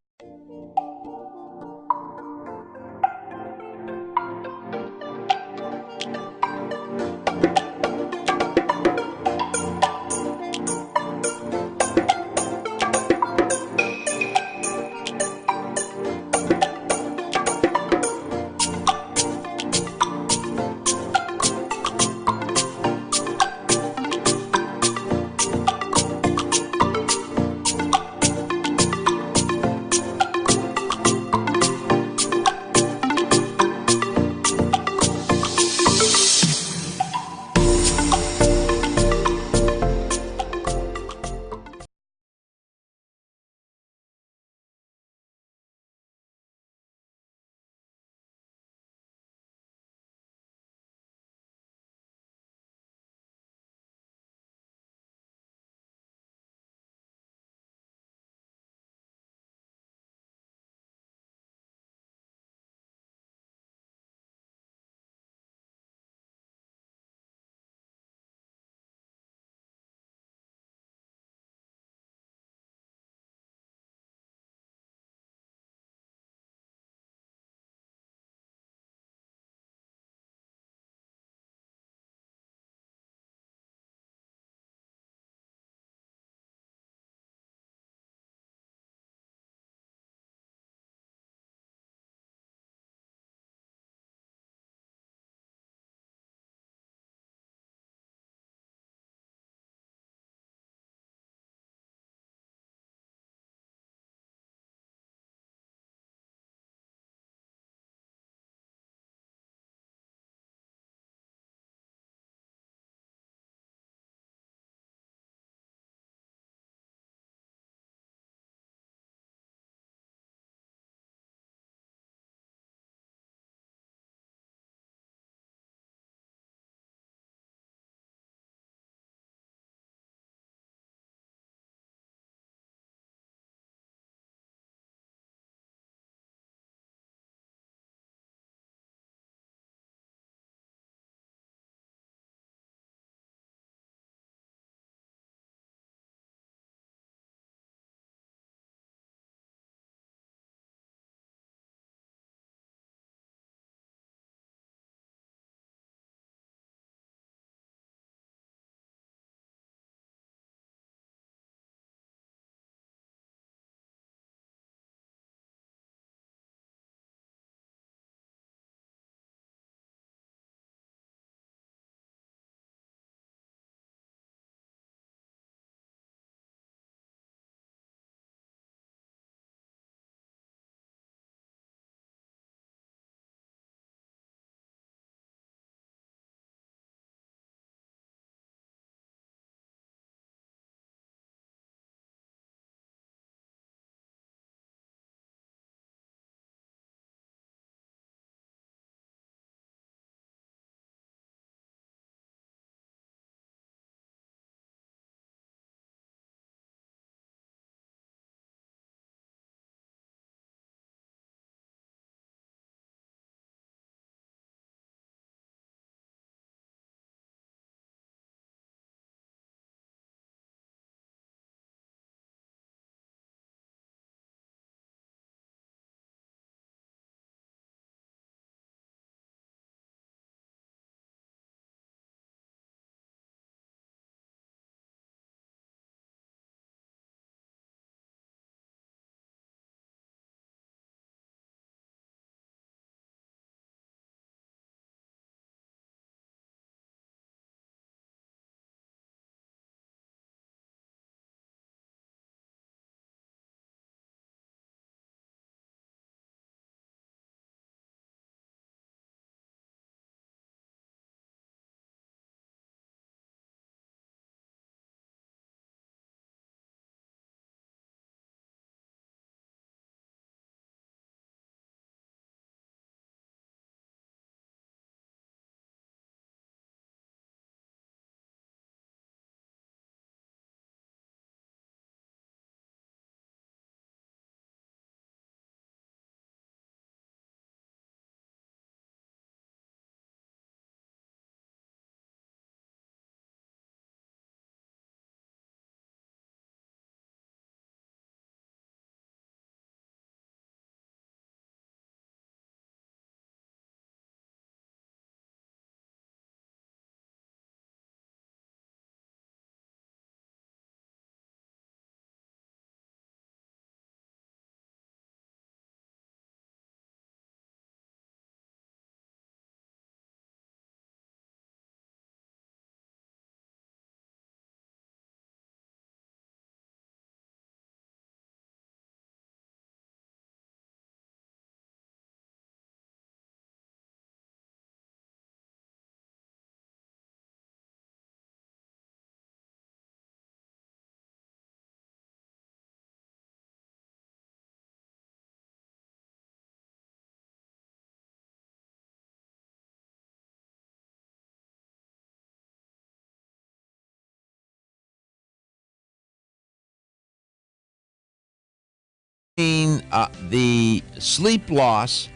on the sleep loss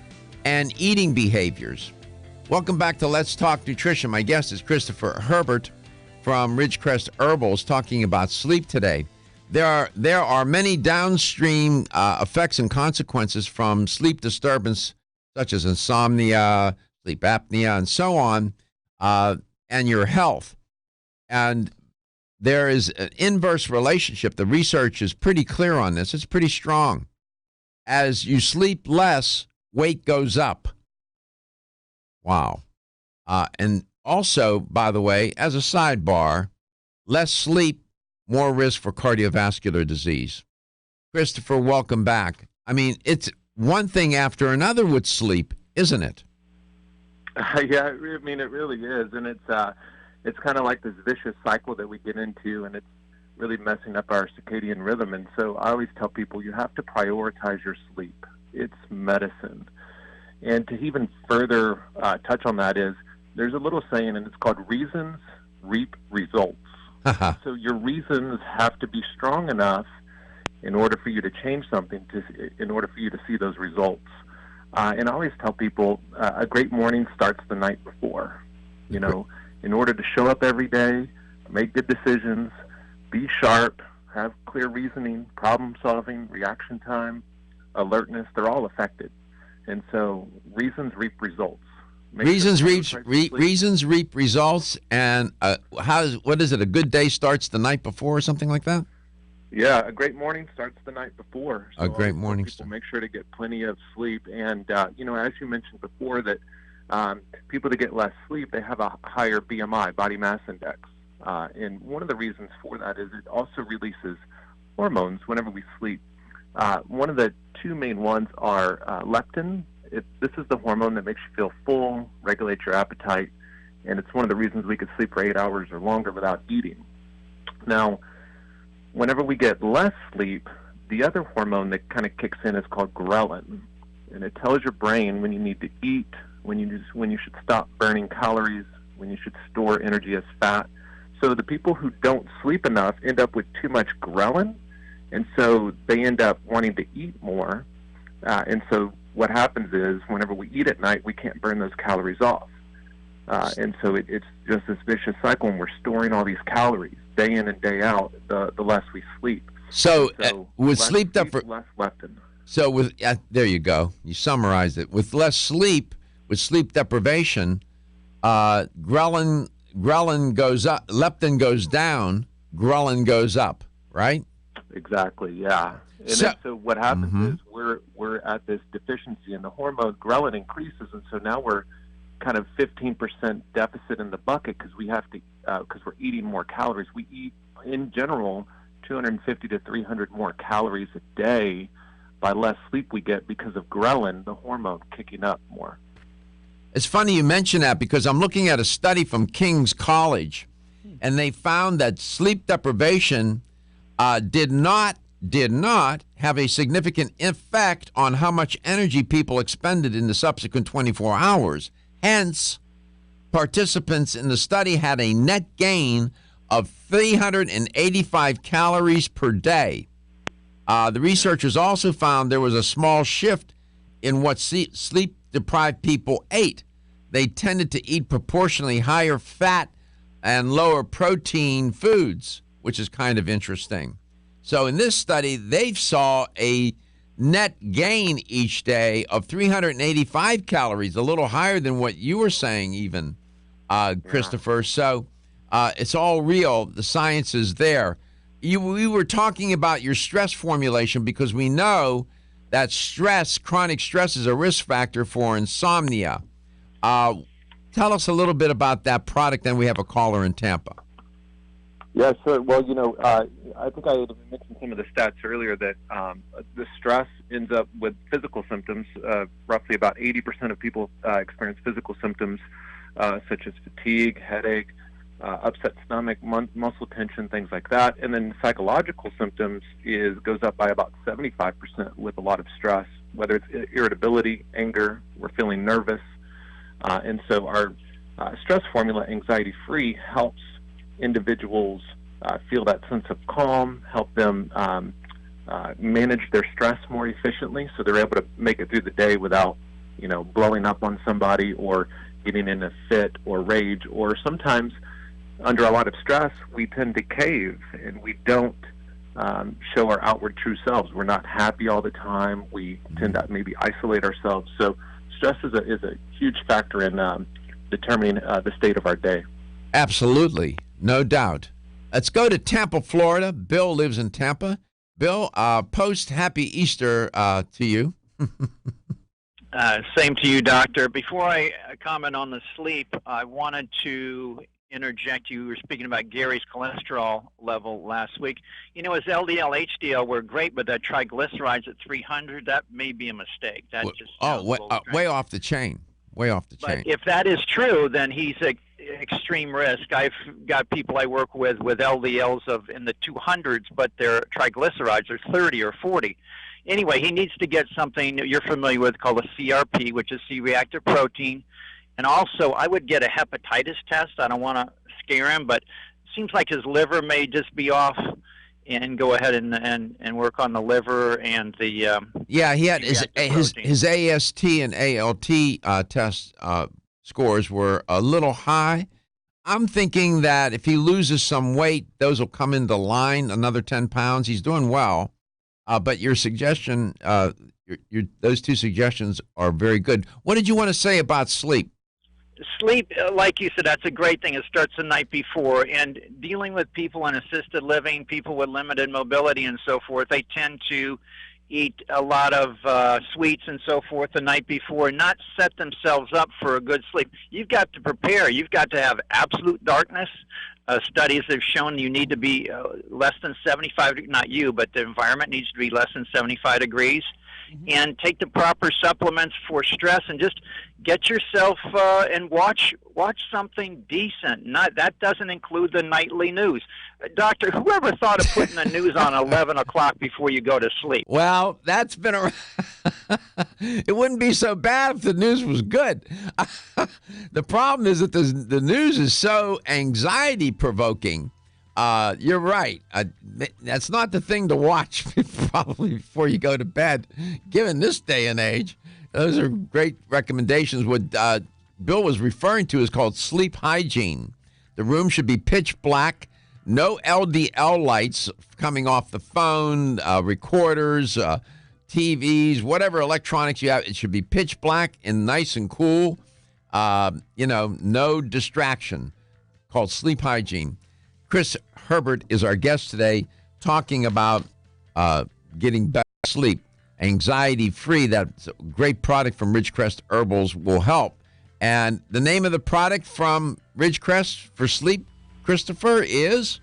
and eating behaviors. Welcome back to Let's Talk Nutrition. My guest is Christopher Herbert from Ridgecrest Herbals, talking about sleep today. There are many downstream effects and consequences from sleep disturbance, such as insomnia, sleep apnea, and so on, and your health. And there is an inverse relationship. The research is pretty clear on this. It's pretty strong. As you sleep less, weight goes up. Wow. And also, by the way, as a sidebar, less sleep, more risk for cardiovascular disease. Christopher, welcome back. I mean, it's one thing after another with sleep, isn't it? Yeah, I mean, it really is. And it's kind of like this vicious cycle that we get into, and it's really messing up our circadian rhythm. And so I always tell people you have to prioritize your sleep. It's medicine. And to even further touch on that is, there's a little saying, and it's called reasons reap results. So your reasons have to be strong enough in order for you to change something, in order for you to see those results. And I always tell people a great morning starts the night before. You know, in order to show up every day, make good decisions, be sharp, have clear reasoning, problem solving, reaction time, alertness, they're all affected. And so reasons reap results. Reasons reap results, and what is it? A good day starts the night before, or something like that? Yeah, a great morning starts the night before. So a great morning. People make sure to get plenty of sleep, and you know, as you mentioned before, that people that get less sleep, they have a higher BMI, body mass index, and one of the reasons for that is it also releases hormones whenever we sleep. One of the two main ones are leptin. This is the hormone that makes you feel full, regulates your appetite, and it's one of the reasons we could sleep for 8 hours or longer without eating. Now, whenever we get less sleep, the other hormone that kind of kicks in is called ghrelin, and it tells your brain when you need to eat, when you should stop burning calories, when you should store energy as fat. So the people who don't sleep enough end up with too much ghrelin, and so they end up wanting to eat more, and so what happens is whenever we eat at night, we can't burn those calories off. And so it's just this vicious cycle, and we're storing all these calories day in and day out, the less we sleep. So with less sleep less leptin. So with there you go. You summarized it. With less sleep, with sleep deprivation, ghrelin goes up, leptin goes down, ghrelin goes up, right? Exactly, yeah. And so what happens is we're at this deficiency, and the hormone ghrelin increases, and so now we're kind of 15% deficit in the bucket because we have to because we're eating more calories. We eat in general 250 to 300 more calories a day by less sleep we get because of ghrelin, the hormone, kicking up more. It's funny you mention that because I'm looking at a study from King's College, and they found that sleep deprivation did not have a significant effect on how much energy people expended in the subsequent 24 hours. Hence, participants in the study had a net gain of 385 calories per day. The researchers also found there was a small shift in what sleep-deprived people ate. They tended to eat proportionally higher fat and lower protein foods, which is kind of interesting. So in this study, they saw a net gain each day of 385 calories, a little higher than what you were saying even, Christopher. So it's all real. The science is there. We were talking about your stress formulation because we know that chronic stress is a risk factor for insomnia. Tell us a little bit about that product, then we have a caller in Tampa. Yeah, sure. Well, you know, I think I mentioned some of the stats earlier that the stress ends up with physical symptoms. Roughly about 80% of people experience physical symptoms such as fatigue, headache, upset stomach, muscle tension, things like that. And then psychological symptoms goes up by about 75% with a lot of stress, whether it's irritability, anger, we're feeling nervous. And so our stress formula, Anxiety Free, helps individuals feel that sense of calm, help them manage their stress more efficiently, so they're able to make it through the day without, blowing up on somebody or getting in a fit or rage. Or sometimes, under a lot of stress, we tend to cave and we don't show our outward true selves. We're not happy all the time. We tend to maybe isolate ourselves. So stress is a huge factor in determining the state of our day. Absolutely, no doubt. Let's go to Tampa, Florida. Bill lives in Tampa. Bill, post Happy Easter to you. Same to you, Doctor. Before I comment on the sleep, I wanted to interject. You were speaking about Gary's cholesterol level last week. His LDL, HDL were great, but that triglycerides at 300, that may be a mistake. That just way off the chain. Way off the chain. But if that is true, then he's at extreme risk. I've got people I work with LDLs in the 200s, but their triglycerides are 30 or 40. Anyway, he needs to get something you're familiar with called a CRP, which is C-reactive protein. And also, I would get a hepatitis test. I don't want to scare him, but it seems like his liver may just be off, and go ahead and work on the liver and the he had his AST and ALT test scores were a little high. I'm thinking that if he loses some weight, those will come into line, another 10 pounds. He's doing well. But your suggestion, those two suggestions are very good. What did you want to say about sleep? Sleep, like you said, that's a great thing. It starts the night before. And dealing with people in assisted living, people with limited mobility and so forth, they tend to eat a lot of sweets and so forth the night before, not set themselves up for a good sleep. You've got to prepare. You've got to have absolute darkness. Studies have shown you need to be less than 75, not you, but the environment needs to be less than 75 degrees. And take the proper supplements for stress, and just get yourself and watch something decent. That doesn't include the nightly news. Doctor, whoever thought of putting the news on 11 o'clock before you go to sleep? Well, that's been around. It wouldn't be so bad if the news was good. The problem is that the news is so anxiety-provoking. You're right. That's not the thing to watch probably before you go to bed, given this day and age. Those are great recommendations. What Bill was referring to is called sleep hygiene. The room should be pitch black, no LDL lights coming off the phone, recorders, TVs, whatever electronics you have. It should be pitch black and nice and cool. No distraction. Called sleep hygiene. Chris Herbert is our guest today, talking about getting better sleep, anxiety-free. That's a great product from Ridgecrest Herbals will help. And the name of the product from Ridgecrest for sleep, Christopher, is?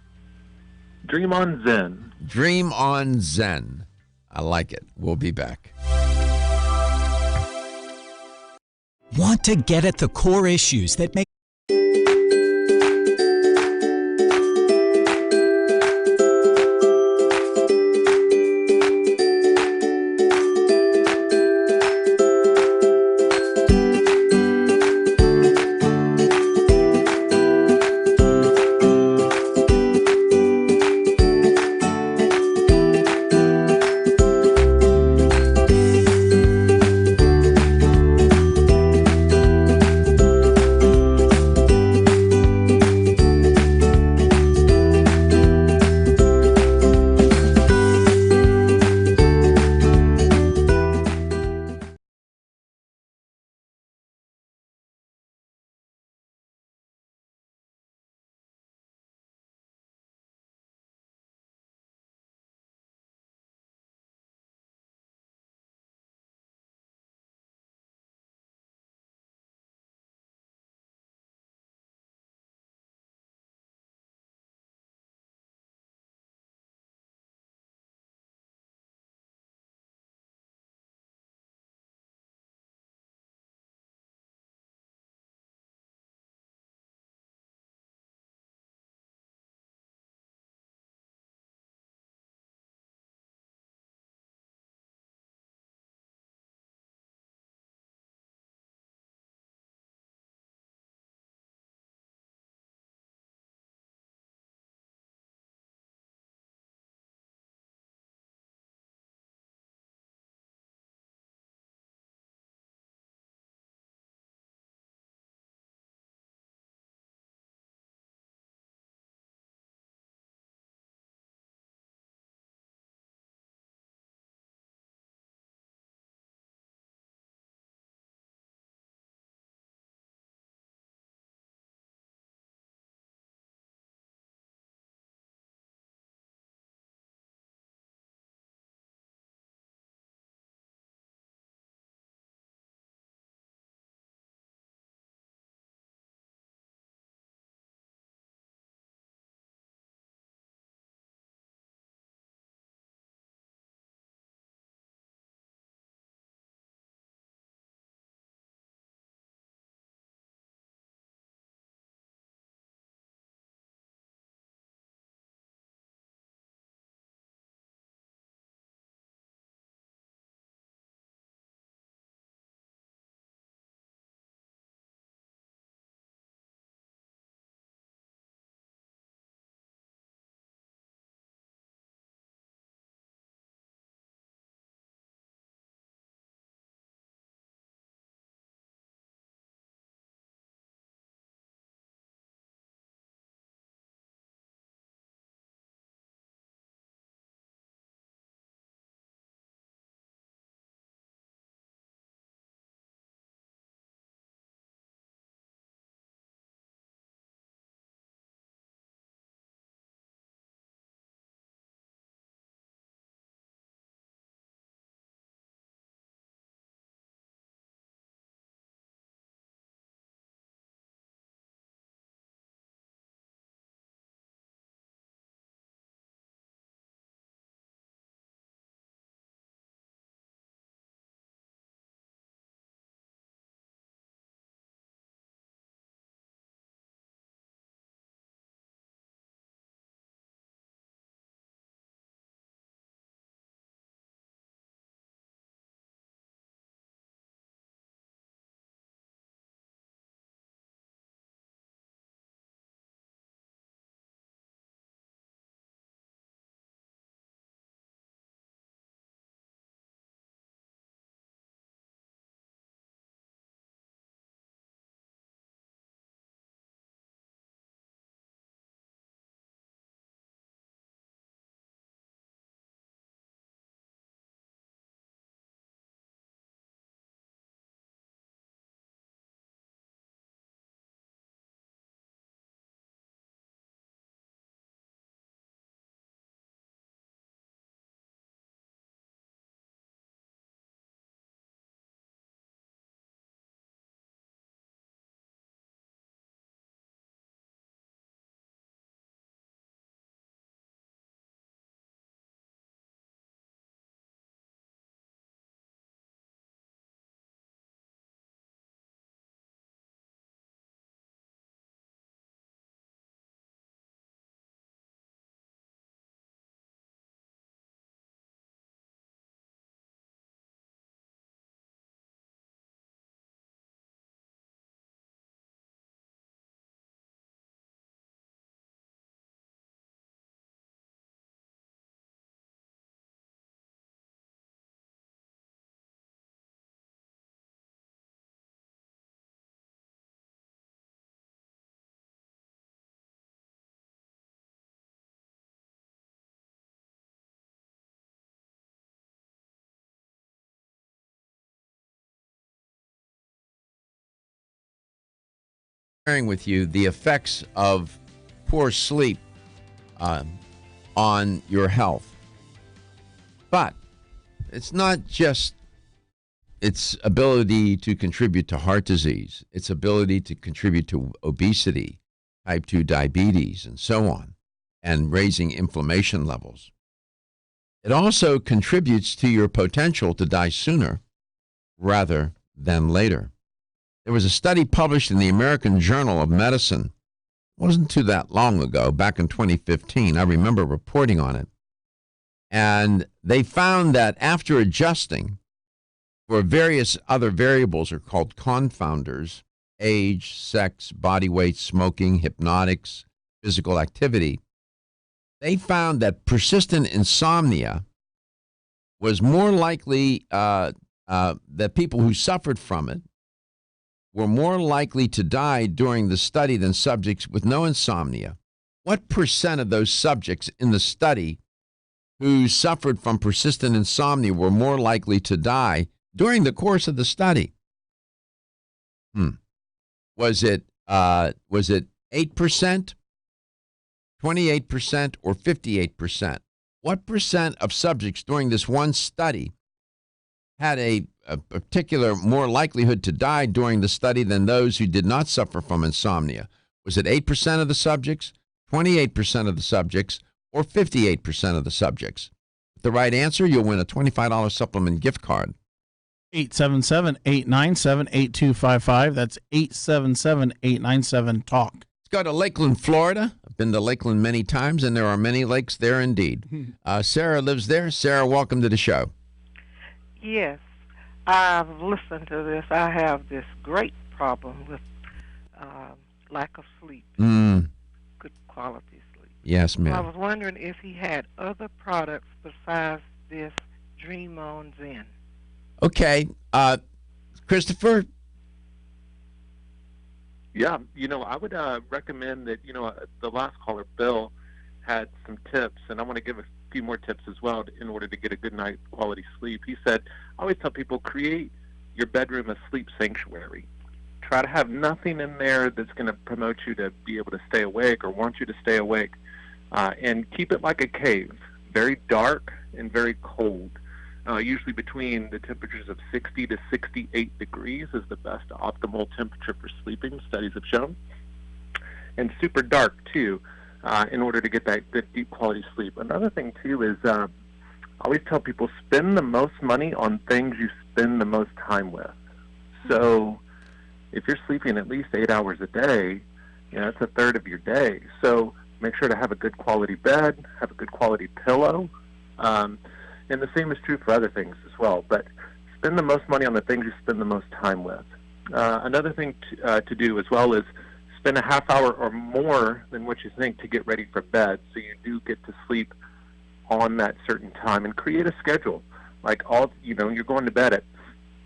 Dream on Zen. Dream on Zen. I like it. We'll be back. Want to get at the core issues that make sharing with you the effects of poor sleep on your health. But it's not just its ability to contribute to heart disease, its ability to contribute to obesity, type 2 diabetes, and so on, and raising inflammation levels. It also contributes to your potential to die sooner rather than later. There was a study published in the American Journal of Medicine. It wasn't too that long ago, back in 2015. I remember reporting on it. And they found that after adjusting for various other variables are called confounders, age, sex, body weight, smoking, hypnotics, physical activity, they found that persistent insomnia was more likely, that people who suffered from it were more likely to die during the study than subjects with no insomnia. What percent of those subjects in the study who suffered from persistent insomnia were more likely to die during the course of the study? Was it 8%, 28%, or 58%? What percent of subjects during this one study had a particular more likelihood to die during the study than those who did not suffer from insomnia? Was it 8% of the subjects, 28% of the subjects, or 58% of the subjects? With the right answer, you'll win a $25 supplement gift card. 877-897-8255. That's 877-897-TALK. Let's go to Lakeland, Florida. I've been to Lakeland many times, and there are many lakes there indeed. Sarah lives there. Sarah, welcome to the show. Yes, I've listened to this. I have this great problem with lack of sleep, good quality sleep. Yes, ma'am. So I was wondering if he had other products besides this Dream On Zen. Okay. Christopher? Yeah, I would recommend that, the last caller, Bill, had some tips, and I want to give a few more tips as well in order to get a good night quality sleep. He said, I always tell people, create your bedroom a sleep sanctuary. Try to have nothing in there that's going to promote you to be able to stay awake or want you to stay awake, and keep it like a cave, very dark and very cold. Usually between the temperatures of 60 to 68 degrees is the best optimal temperature for sleeping, studies have shown. And super dark, too, in order to get that good, deep quality sleep. Another thing, too, is I always tell people, spend the most money on things you spend the most time with. So if you're sleeping at least 8 hours a day, that's a third of your day. So make sure to have a good quality bed, have a good quality pillow. And the same is true for other things as well. But spend the most money on the things you spend the most time with. Another thing to do as well is spend a half hour or more than what you think to get ready for bed, so you do get to sleep on that certain time. And create a schedule. Like you're going to bed at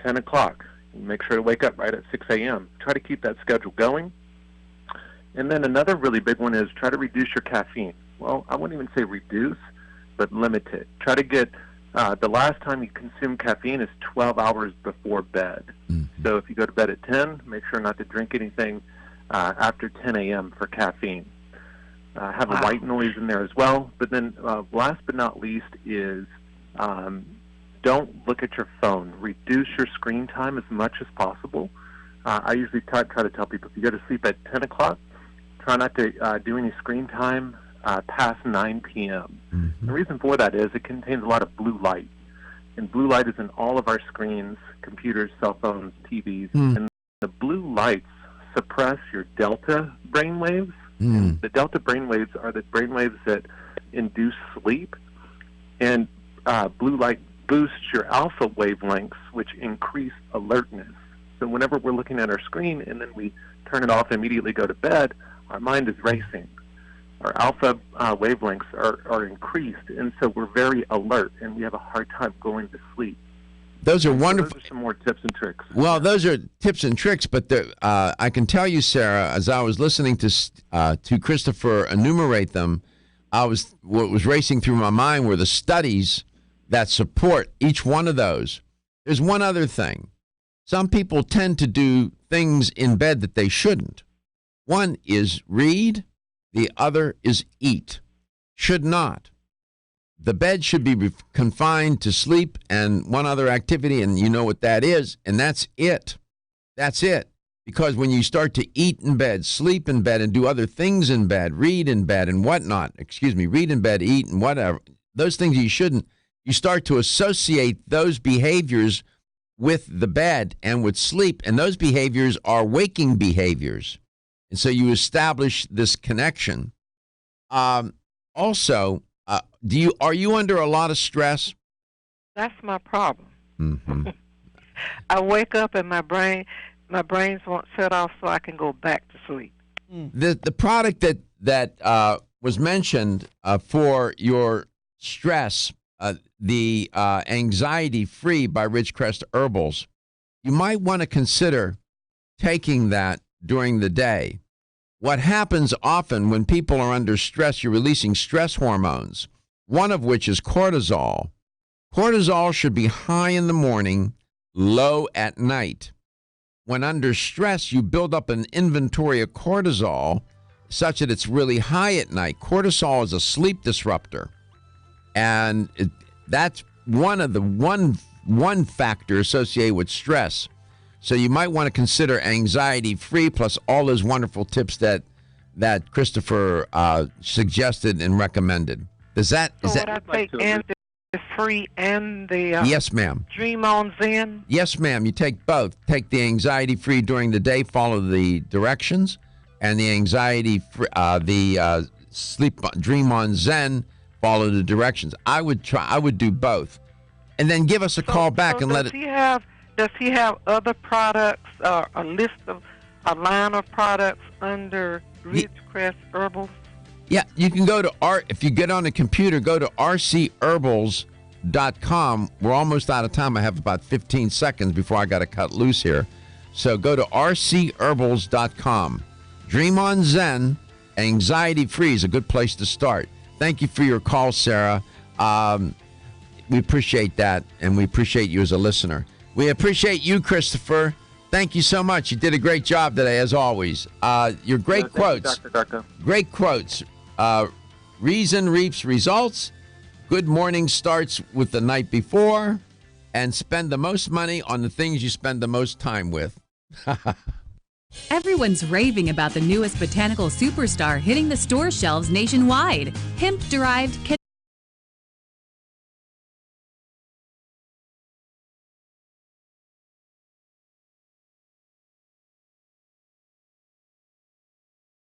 10 o'clock. Make sure to wake up right at 6 a.m. Try to keep that schedule going. And then another really big one is try to reduce your caffeine. Well, I wouldn't even say reduce, but limit it. Try to get the last time you consume caffeine is 12 hours before bed. So if you go to bed at 10, make sure not to drink anything after 10 a.m. for caffeine. Have a white noise in there as well. But then last but not least is don't look at your phone. Reduce your screen time as much as possible. I usually try to tell people, if you go to sleep at 10 o'clock, try not to do any screen time past 9 p.m. The reason for that is it contains a lot of blue light. And blue light is in all of our screens, computers, cell phones, TVs. And the blue lights suppress your delta brainwaves. The delta brainwaves are the brainwaves that induce sleep. And blue light boosts your alpha wavelengths, which increase alertness. So whenever we're looking at our screen and then we turn it off and immediately go to bed, our mind is racing. Our alpha wavelengths are increased, and so we're very alert, and we have a hard time going to sleep. Those are wonderful. Those are some more tips and tricks. Well, those are tips and tricks, but I can tell you, Sarah, as I was listening to Christopher enumerate them, what was racing through my mind were the studies that support each one of those. There's one other thing. Some people tend to do things in bed that they shouldn't. One is read, the other is eat. Should not. The bed should be confined to sleep and one other activity, and you know what that is, and that's it. That's it. Because when you start to eat in bed, sleep in bed, and do other things in bed, read in bed and whatnot, read in bed, eat and whatever, those things you shouldn't, you start to associate those behaviors with the bed and with sleep, and those behaviors are waking behaviors. And so you establish this connection. Also, are you under a lot of stress? That's my problem. Mm-hmm. I wake up and my brains won't shut off, so I can go back to sleep. The product that was mentioned for your stress, the Anxiety Free by Ridgecrest Herbals, you might want to consider taking that during the day. What happens often when people are under stress, you're releasing stress hormones, one of which is cortisol. Cortisol should be high in the morning, low at night. When under stress, you build up an inventory of cortisol such that it's really high at night. Cortisol is a sleep disruptor. And that's one factor associated with stress. So you might want to consider Anxiety Free plus all those wonderful tips that Christopher suggested and recommended. Would I take Anxiety Free and the yes, ma'am. Dream on Zen? Yes, ma'am. You take both. Take the Anxiety Free during the day, follow the directions, and the Anxiety Free, Dream on Zen, follow the directions. I would do both, and then give us a call back and let it. Does he have other products, a line of products under Ridgecrest Herbals? Yeah, you can go to if you get on the computer, go to rcherbals.com. We're almost out of time. I have about 15 seconds before I got to cut loose here. So go to rcherbals.com. Dream on Zen, Anxiety Free is a good place to start. Thank you for your call, Sarah. We appreciate that, and we appreciate you as a listener. We appreciate you, Christopher. Thank you so much. You did a great job today, as always. Your great quotes. Dr. Darko. Great quotes. Reason reaps results. Good morning starts with the night before. And spend the most money on the things you spend the most time with. Everyone's raving about the newest botanical superstar hitting the store shelves nationwide. Hemp-derived